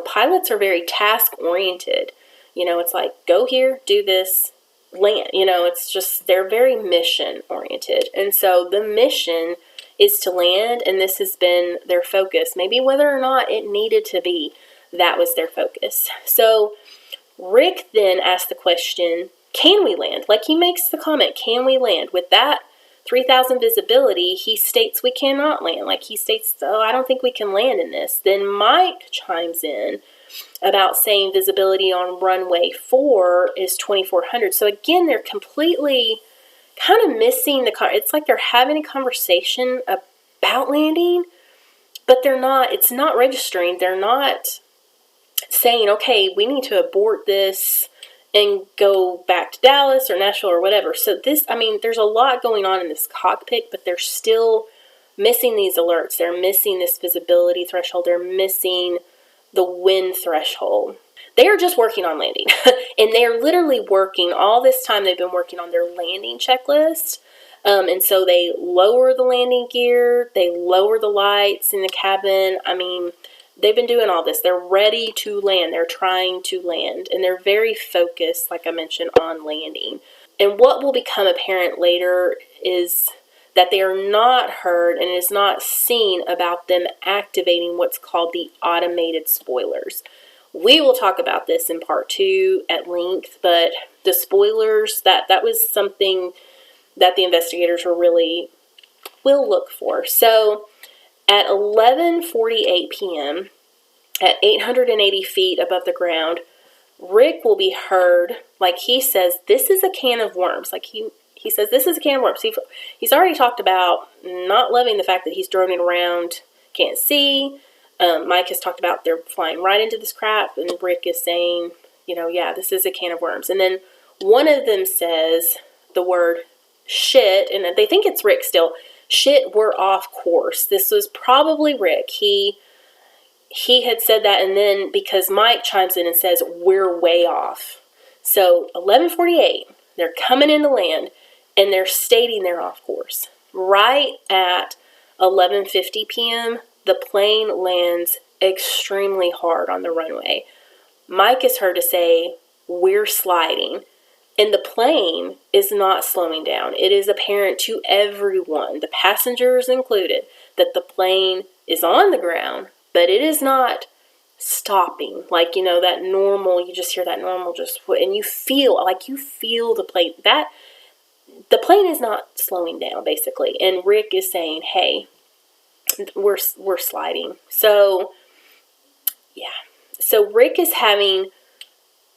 pilots are very task-oriented. It's like, go here, do this, land. It's just, they're very mission-oriented. And so the mission is to land, and this has been their focus. Maybe whether or not it needed to be, that was their focus. So Rick then asked the question, can we land? Like, he makes the comment, can we land? With that 3,000 visibility, he states we cannot land. Like, he states, I don't think we can land in this. Then Mike chimes in about saying visibility on runway 4 is 2,400. So again, they're completely kind of missing it's like they're having a conversation about landing, but it's not registering. They're not saying, okay, we need to abort this and go back to Dallas or Nashville or whatever. So there's a lot going on in this cockpit, but they're still missing these alerts. They're missing this visibility threshold. They're missing the wind threshold. They are just working on landing. And they are literally working, all this time they've been working on their landing checklist. And so they lower the landing gear, they lower the lights in the cabin. I mean, they've been doing all this. They're ready to land. They're trying to land. And they're very focused, like I mentioned, on landing. And what will become apparent later is that they are not heard and it is not seen about them activating what's called the automated spoilers. We will talk about this in part 2 at length, but the spoilers, that was something that the investigators will look for. So At 11:48 p.m., at 880 feet above the ground, Rick will be heard, like he says, this is a can of worms. Like he says, this is a can of worms. He's already talked about not loving the fact that he's droning around, can't see. Mike has talked about they're flying right into this crap, and Rick is saying, yeah, this is a can of worms. And then one of them says the word shit, and they think it's Rick still. Shit, we're off course. This was probably Rick. He had said that, and then because Mike chimes in and says, we're way off. So 11:48, they're coming into land, and they're stating they're off course. Right at 11:50 p.m., the plane lands extremely hard on the runway. Mike is heard to say, we're sliding. And the plane is not slowing down. It is apparent to everyone, the passengers included, that the plane is on the ground, but it is not stopping. Like, that normal, you just hear that normal, and you feel the plane. The plane is not slowing down, basically. And Rick is saying, hey, we're sliding. So, yeah. So Rick is having,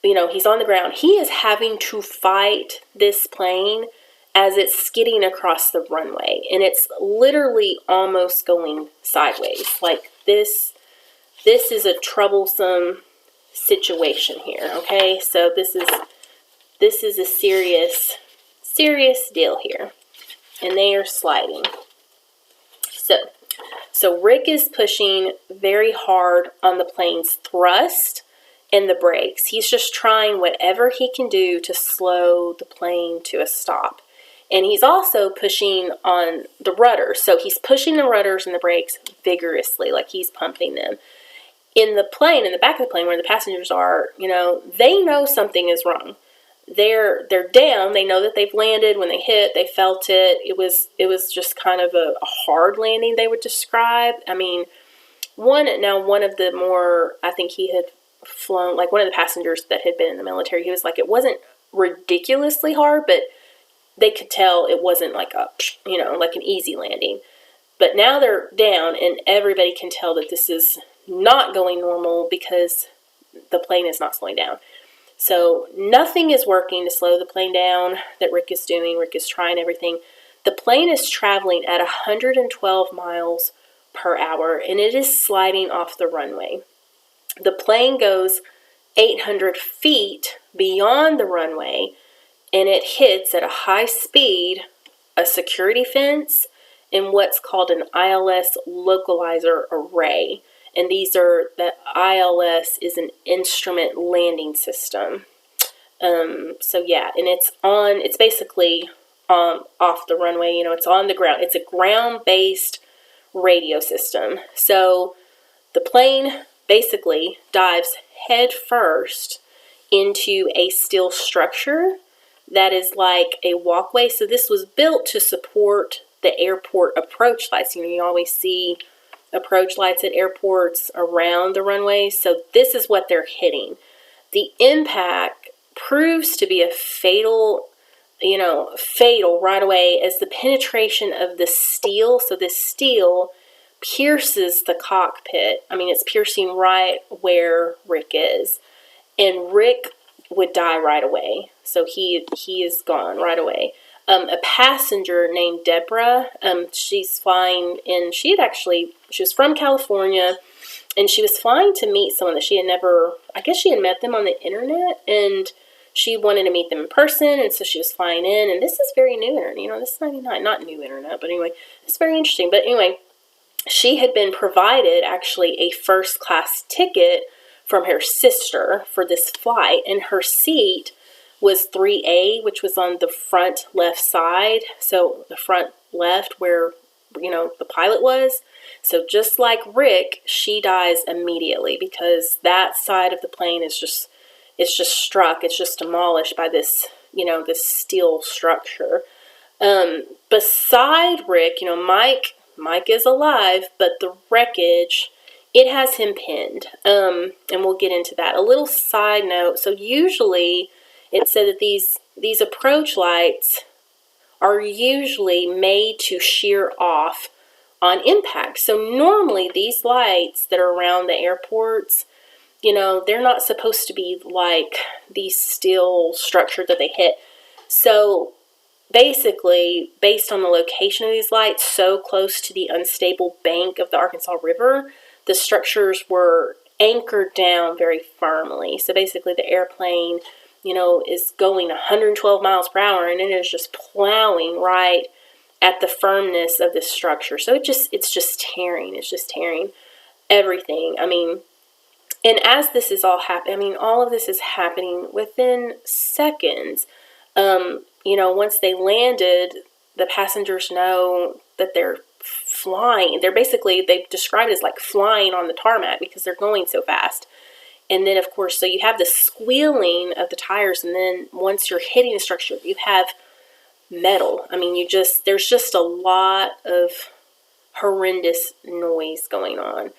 he's on the ground. He is having to fight this plane as it's skidding across the runway. And it's literally almost going sideways. Like this is a troublesome situation here, okay? So this is a serious deal here. And they are sliding. So Rick is pushing very hard on the plane's thrust and the brakes. He's just trying whatever he can do to slow the plane to a stop. And he's also pushing on the rudders. So he's pushing the rudders and the brakes vigorously, like he's pumping them. In the back of the plane where the passengers are, they know something is wrong. They're down. They know that they've landed. When they hit, they felt it. It was just kind of a hard landing, they would describe. I mean, one of the more, I think he had flown, like one of the passengers that had been in the military, he was like, it wasn't ridiculously hard, but they could tell it wasn't like like an easy landing. But now they're down, and everybody can tell that this is not going normal because the plane is not slowing down. So nothing is working to slow the plane down that Rick is doing. Rick is trying everything. The plane is traveling at 112 miles per hour, and it is sliding off the runway. The plane goes 800 feet beyond the runway, and it hits at a high speed a security fence and what's called an ILS localizer array. And the ILS is an instrument landing system. So yeah, and it's basically off the runway, it's on the ground. It's a ground-based radio system. So the plane basically dives head first into a steel structure that is like a walkway. So this was built to support the airport approach lights. You always see approach lights at airports around the runways. So this is what they're hitting. The impact proves to be a fatal right away as the penetration of the steel. So this steel pierces the cockpit. I mean, it's piercing right where Rick is. And Rick would die right away. So he is gone right away. A passenger named Deborah, she's flying in, she was from California, and she was flying to meet someone that she had met them on the internet, and she wanted to meet them in person, and so she was flying in, and this is very new internet, this is 99, not new internet, but anyway, it's very interesting. But anyway, she had been provided actually a first class ticket from her sister for this flight, and her seat was 3A, which was on the front left side. So the front left where, the pilot was. So just like Rick, she dies immediately because that side of the plane is just struck. It's just demolished by this, this steel structure. Beside Rick, Mike is alive, but the wreckage, it has him pinned. And we'll get into that. A little side note. So usually it said that these approach lights are usually made to shear off on impact. So normally these lights that are around the airports, they're not supposed to be like these steel structures that they hit. So basically, based on the location of these lights, so close to the unstable bank of the Arkansas River, the structures were anchored down very firmly. So basically the airplane, is going 112 miles per hour, and it is just plowing right at the firmness of this structure. So it's just tearing. It's just tearing everything. And as this is all happening, all of this is happening within seconds. Once they landed, the passengers know that they're flying. They describe it as like flying on the tarmac because they're going so fast. And then, of course, so you have the squealing of the tires, and then once you're hitting the structure, you have metal. There's just a lot of horrendous noise going on.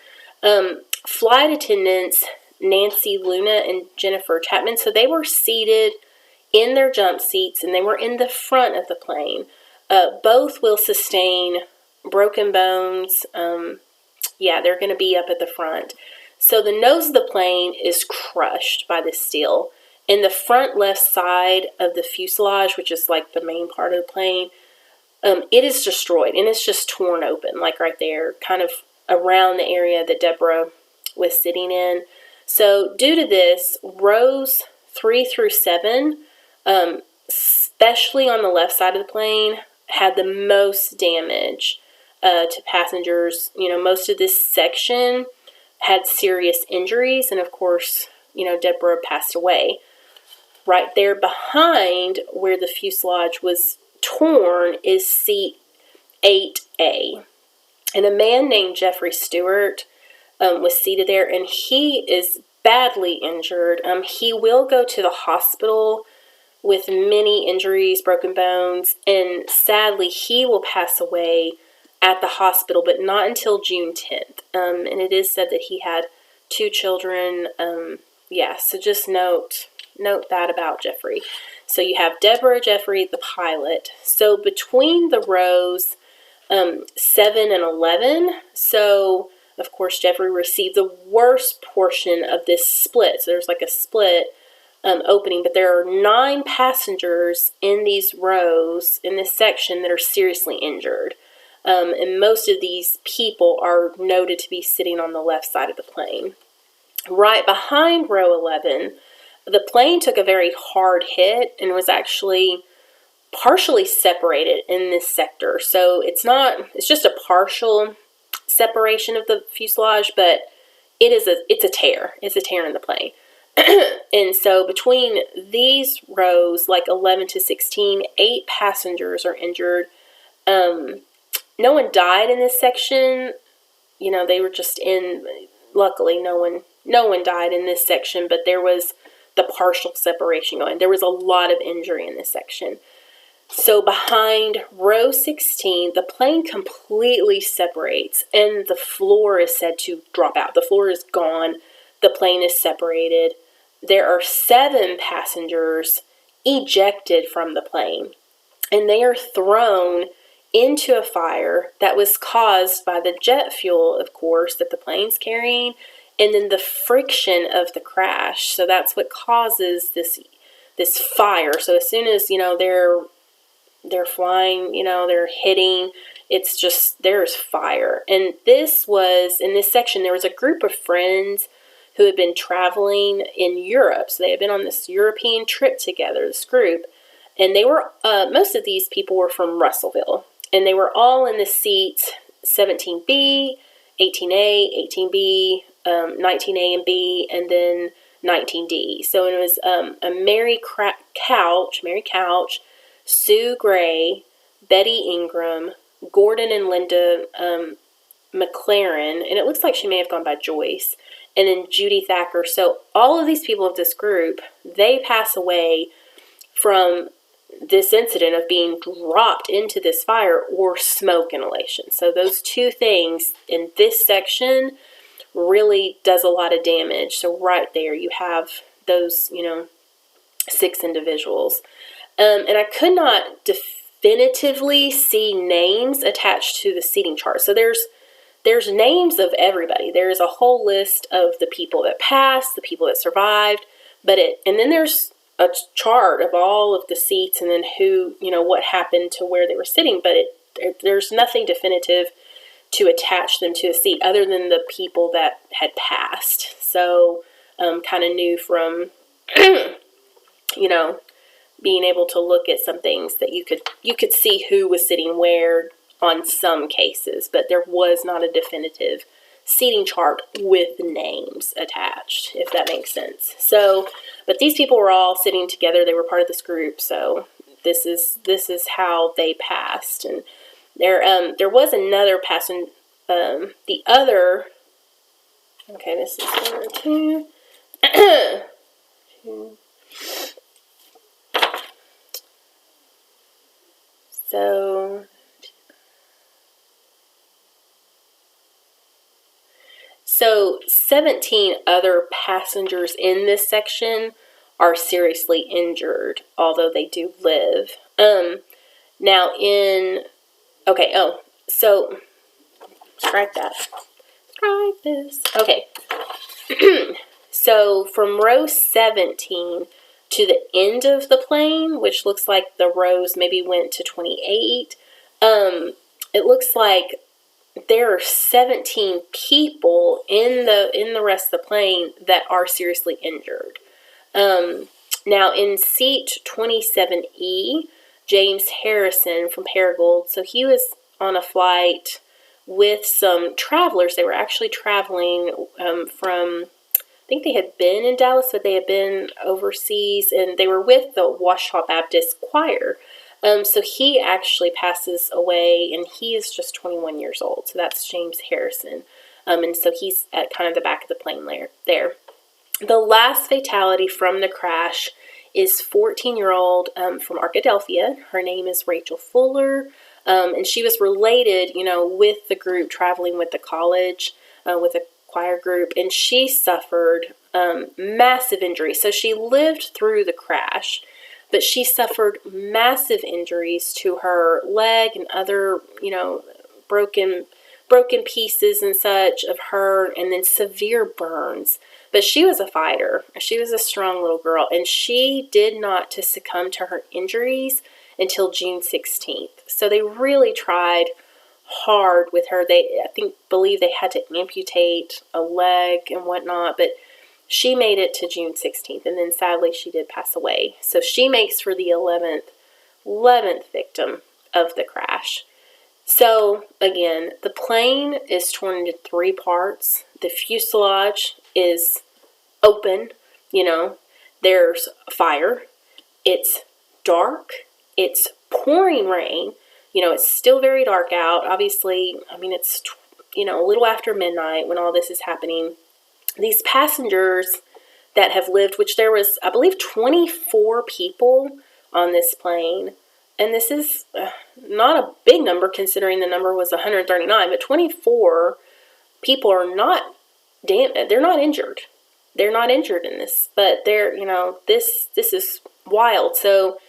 Flight attendants Nancy Luna and Jennifer Chapman, so they were seated in their jump seats, and they were in the front of the plane. Both will sustain broken bones. They're going to be up at the front. So the nose of the plane is crushed by this steel. And the front left side of the fuselage, which is like the main part of the plane, it is destroyed, and it's just torn open, like right there, kind of around the area that Deborah was sitting in. So due to this, rows 3 through 7, especially on the left side of the plane, had the most damage to passengers. Most of this section had serious injuries, and of course, Deborah passed away. Right there behind where the fuselage was torn is seat 8A. And a man named Jeffrey Stewart was seated there, and he is badly injured. He will go to the hospital with many injuries, broken bones, and sadly he will pass away at the hospital, but not until June 10th. And it is said that he had 2 children. So just note that about Jeffrey. So you have Deborah, Jeffrey, the pilot. So between the rows 7 and 11, so of course Jeffrey received the worst portion of this split. So there's like a split opening, but there are 9 passengers in these rows, in this section, that are seriously injured. And most of these people are noted to be sitting on the left side of the plane. Right behind row 11, the plane took a very hard hit and was actually partially separated in this sector. So it's just a partial separation of the fuselage, but it's a tear. It's a tear in the plane. And so between these rows, like 11 to 16, 8 passengers are injured. No one died in this section. They were just luckily no one died in this section, but there was the partial separation going. There was a lot of injury in this section. So behind row 16, the plane completely separates, and the floor is said to drop out. The floor is gone. The plane is separated. There are 7 passengers ejected from the plane, and they are thrown into a fire that was caused by the jet fuel, of course, that the plane's carrying, and then the friction of the crash. So that's what causes this fire. So as soon as they're flying, they're hitting, it's just, there's fire. And this was, in this section, there was a group of friends who had been traveling in Europe. So they had been on this European trip together, this group. And they were, most of these people were from Russellville. And they were all in the seats 17B, 18A, 18B, 19A and B, and then 19D. So it was a Mary Couch, Sue Gray, Betty Ingram, Gordon and Linda McLaren, and it looks like she may have gone by Joyce, and then Judy Thacker. So all of these people of this group, they pass away from this incident of being dropped into this fire or smoke inhalation. So those 2 things in this section really does a lot of damage. So right there you have those, 6 individuals. And I could not definitively see names attached to the seating chart. So there's names of everybody. There's a whole list of the people that passed, the people that survived, and then there's a chart of all of the seats and then who, what happened to where they were sitting, but there's nothing definitive to attach them to a seat other than the people that had passed. So kind of knew from, being able to look at some things that you could see who was sitting where on some cases, but there was not a definitive seating chart with names attached, if that makes sense. So, but these people were all sitting together. They were part of this group, so this is how they passed. And there was another passenger. The other. Okay, this is 1 or 2. 2. So 17 other passengers in this section are seriously injured, although they do live. So strike that. Strike this. Okay. So from row 17 to the end of the plane, which looks like the rows maybe went to 28, it looks like there are 17 people in the rest of the plane that are seriously injured. Now in seat 27E, James Harrison from Paragould, so he was on a flight with some travelers. They were actually traveling from, I think they had been in Dallas, but they had been overseas, and they were with the Ouachita Baptist Choir. So he actually passes away, and he is just 21 years old. So that's James Harrison. And so he's at kind of the back of the plane there. The last fatality from the crash is 14-year-old from Arkadelphia. Her name is Rachel Fuller. And she was related, with the group traveling with the college, with a choir group. And she suffered massive injuries. So she lived through the crash, but she suffered massive injuries to her leg and other, broken pieces and such of her, and then severe burns. But she was a fighter. She was a strong little girl, and she did not to succumb to her injuries until June 16th. So they really tried hard with her. I believe they had to amputate a leg and whatnot, but she made it to June 16th, and then sadly she did pass away. So she makes for the 11th victim of the crash. So again, the plane is torn into 3 parts. The fuselage is open, there's fire. It's dark. It's pouring rain. It's still very dark out. Obviously, it's, a little after midnight when all this is happening. These passengers that have lived, which there was, I believe, 24 people on this plane. And this is not a big number considering the number was 139, but 24 people are not they're not injured. They're not injured in this, but they're, this is wild. So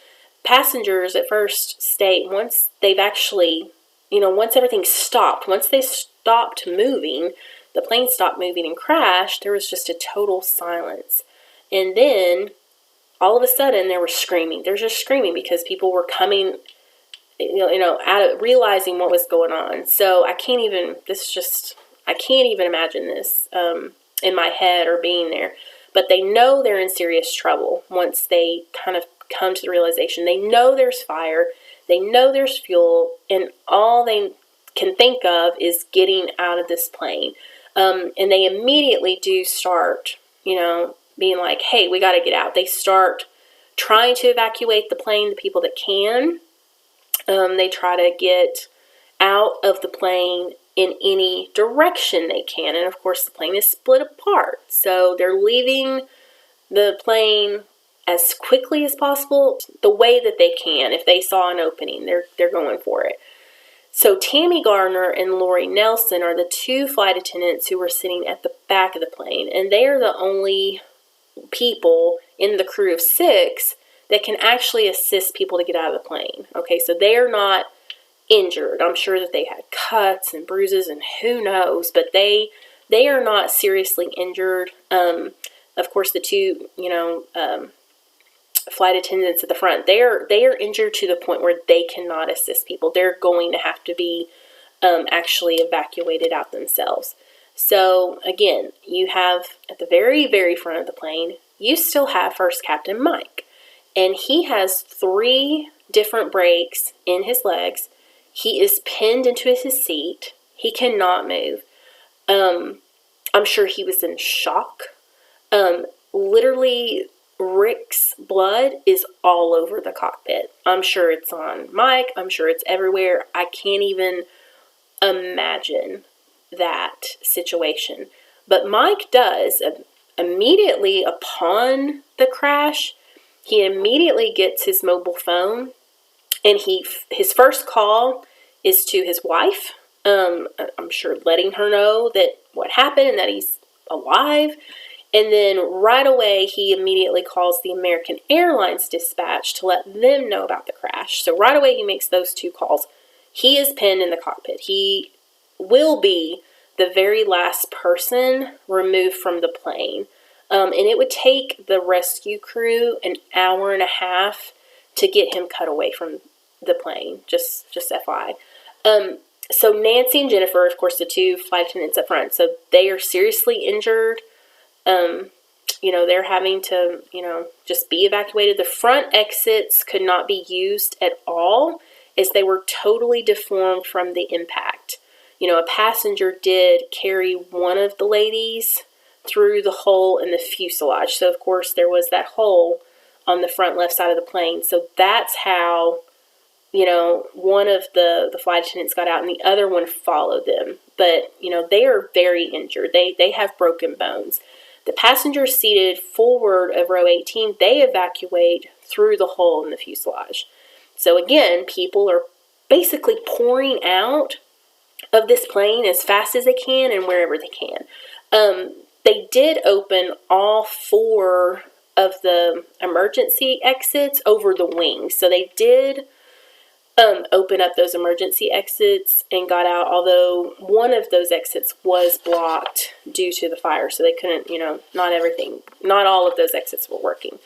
passengers at first state, once they've actually, once everything stopped, once they stopped moving, the plane stopped moving and crashed, there was just a total silence. And then all of a sudden there was screaming. There's just screaming because people were coming, out of realizing what was going on. So I can't even imagine this in my head or being there. But they know they're in serious trouble once they kind of come to the realization. They know there's fire. They know there's fuel. And all they can think of is getting out of this plane. And they immediately do start, being like, hey, we got to get out. They start trying to evacuate the plane, the people that can. They try to get out of the plane in any direction they can. And of course, the plane is split apart. So they're leaving the plane as quickly as possible, the way that they can. If they saw an opening, they're going for it. So Tammy Gardner and Lori Nelson are the 2 flight attendants who were sitting at the back of the plane. And they are the only people in the crew of 6 that can actually assist people to get out of the plane. Okay, so they are not injured. I'm sure that they had cuts and bruises and who knows, but they are not seriously injured. Of course, the two, flight attendants at the front, they are injured to the point where they cannot assist people. They're going to have to be actually evacuated out themselves. So again, you have at the very, very front of the plane, you still have First Captain Mike, and he has 3 different breaks in his legs. He is pinned into his seat. He cannot move. I'm sure he was in shock. Literally, Rick's blood is all over the cockpit. I'm sure it's on Mike. I'm sure it's everywhere. I can't even imagine that situation. But Mike does, immediately upon the crash, he immediately gets his mobile phone, and his first call is to his wife. I'm sure letting her know that what happened and that he's alive. And then right away, he immediately calls the American Airlines dispatch to let them know about the crash. So right away, he makes those 2 calls. He is pinned in the cockpit. He will be the very last person removed from the plane. And it would take the rescue crew an hour and a half to get him cut away from the plane, just FYI. So Nancy and Jennifer, of course, the 2 flight attendants up front, so they are seriously injured. They're having to, just be evacuated. The front exits could not be used at all as they were totally deformed from the impact. A passenger did carry one of the ladies through the hole in the fuselage. So, of course, there was that hole on the front left side of the plane. So that's how, one of the flight attendants got out and the other one followed them. But, they are very injured. They have broken bones. The passengers seated forward of row 18, they evacuate through the hole in the fuselage. So again, people are basically pouring out of this plane as fast as they can and wherever they can. They did open all 4 of the emergency exits over the wings. So they did open up those emergency exits and got out, although one of those exits was blocked due to the fire. So they couldn't, not all of those exits were working.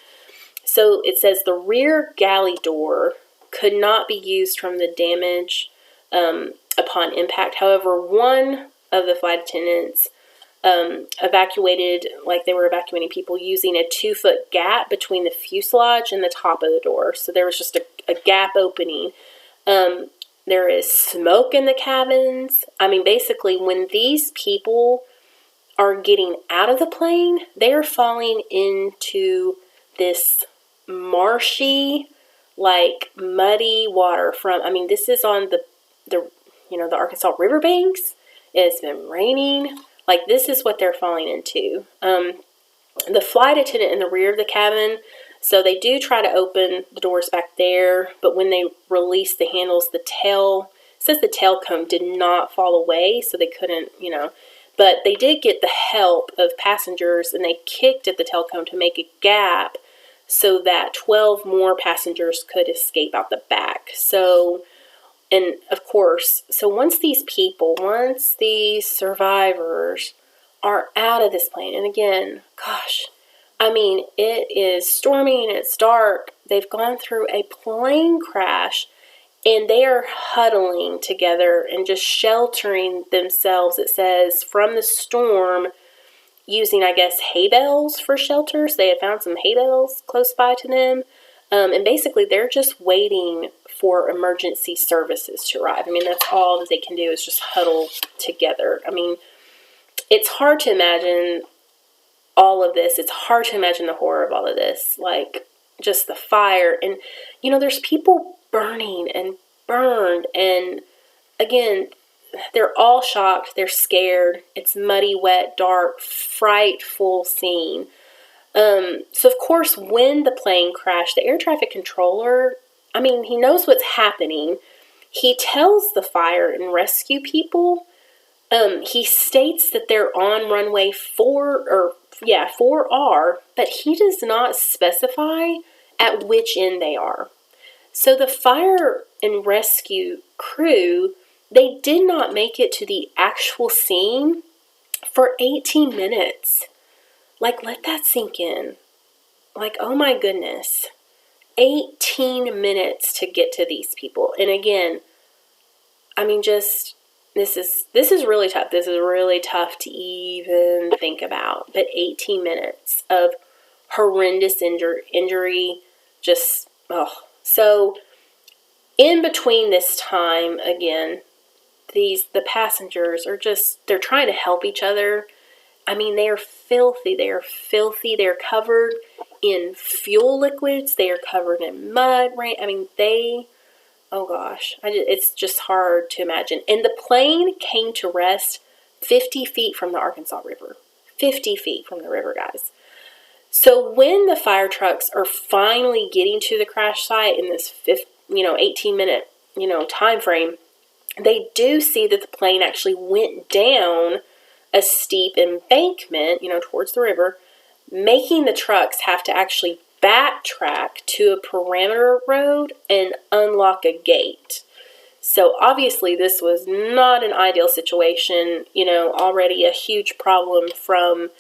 So it says the rear galley door could not be used from the damage upon impact. However, one of the flight attendants evacuated, like they were evacuating people using a 2-foot gap between the fuselage and the top of the door. So there was just a gap opening. There is smoke in the cabins. I mean, basically, when these people are getting out of the plane, they are falling into this marshy, muddy water this is on the Arkansas riverbanks. It's been raining. This is what they're falling into. The flight attendant in the rear of the cabin, so they do try to open the doors back there, but when they release the handles, it says the tail cone did not fall away, so they couldn't, but they did get the help of passengers, and they kicked at the tail cone to make a gap so that 12 more passengers could escape out the back. So, and of course, so once these survivors are out of this plane, and again, gosh, it is stormy and it's dark. They've gone through a plane crash, and they are huddling together and just sheltering themselves, it says, from the storm, using, I guess, hay bales for shelter. So they had found some hay bales close by to them. And basically, they're just waiting for emergency services to arrive. That's all that they can do is just huddle together. It's hard to imagine all of this. It's hard to imagine the horror of all of this. Just the fire. And, there's people burning and burned. And, again, they're all shocked. They're scared. It's muddy, wet, dark, frightful scene. So, of course, when the plane crashed, the air traffic controller, he knows what's happening. He tells the fire and rescue people. He states that they're on runway 4R, but he does not specify at which end they are. So the fire and rescue crew, they did not make it to the actual scene for 18 minutes. Like, let that sink in. Like, oh my goodness. 18 minutes to get to these people. And again, I mean, just, this is really tough. This is really tough to even think about. But 18 minutes of horrendous injury, just, oh. So, in between this time, again, the passengers are just, they're trying to help each other. I mean, they are filthy. They are filthy. They're covered in fuel liquids. They are covered in mud, rain. I mean, oh gosh, it's just hard to imagine. And the plane came to rest 50 feet from the Arkansas River. 50 feet from the river, guys. So when the fire trucks are finally getting to the crash site in this 18-minute, time frame, they do see that the plane actually went down a steep embankment, towards the river, making the trucks have to actually backtrack to a perimeter road and unlock a gate. So obviously this was not an ideal situation, already a huge problem from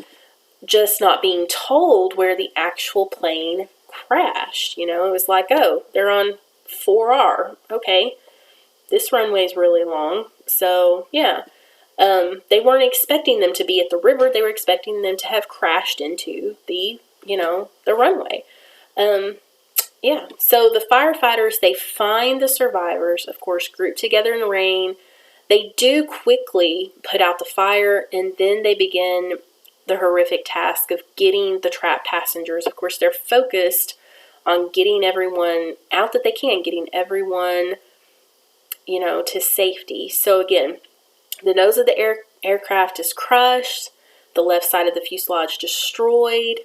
just not being told where the actual plane crashed. It was like, oh, they're on 4R. Okay, this runway is really long. So, yeah. They weren't expecting them to be at the river. They were expecting them to have crashed into the runway. Yeah. So the firefighters, they find the survivors, of course, grouped together in the rain. They do quickly put out the fire, and then they begin the horrific task of getting the trapped passengers. Of course, they're focused on getting everyone out that they can, getting everyone, to safety. So again, the nose of the aircraft is crushed, the left side of the fuselage destroyed,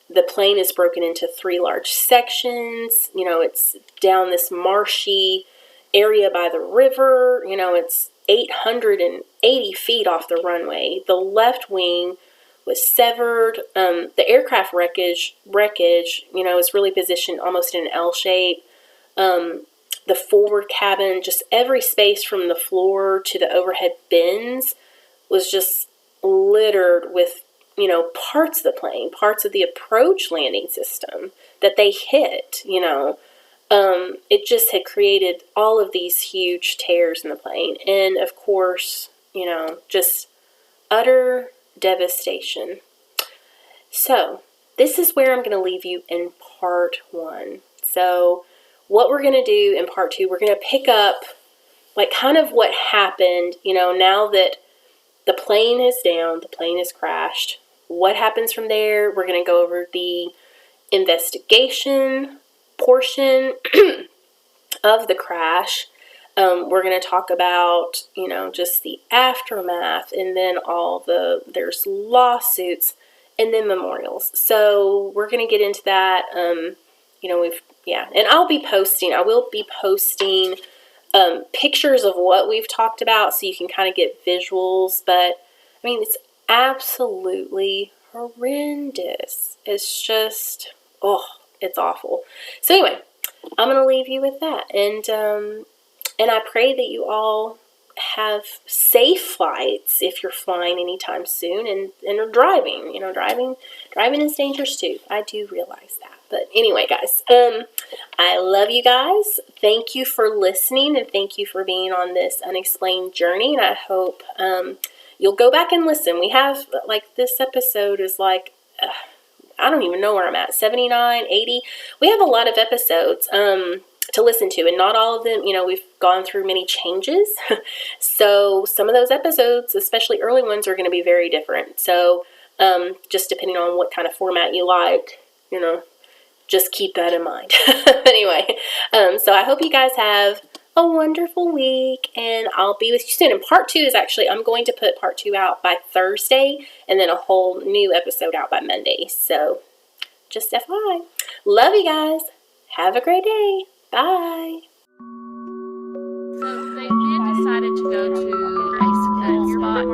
the plane is broken into 3 large sections, it's down this marshy area by the river, it's 880 feet off the runway. The left wing was severed. The aircraft wreckage, is really positioned almost in an L shape. The forward cabin, just every space from the floor to the overhead bins was just littered with, parts of the plane, parts of the approach landing system that they hit, It just had created all of these huge tears in the plane. And of course, just utter devastation. So, this is where I'm going to leave you in part 1. So, what we're going to do in part 2, we're going to pick up kind of what happened, now that the plane is down, the plane is crashed. What happens from there? We're going to go over the investigation portion of the crash. We're going to talk about, just the aftermath, and then there's lawsuits, and then memorials. So we're going to get into that. And I will be posting pictures of what we've talked about so you can kind of get visuals. But, I mean, it's absolutely horrendous. It's just, it's awful. So anyway, I'm going to leave you with that. And I pray that you all have safe flights if you're flying anytime soon and are driving. Driving is dangerous too. I do realize that. But anyway, guys, I love you guys. Thank you for listening, and thank you for being on this unexplained journey. And I hope you'll go back and listen. We have, this episode is I don't even know where I'm at, 79, 80. We have a lot of episodes to listen to, and not all of them, we've gone through many changes. So some of those episodes, especially early ones, are going to be very different. So just depending on what kind of format you like, just keep that in mind. Anyway, so I hope you guys have a wonderful week, and I'll be with you soon. And part 2 is actually, I'm going to put part 2 out by Thursday, and then a whole new episode out by Monday. So just FYI. Love you guys. Have a great day. Bye. So they did decided to go to a spot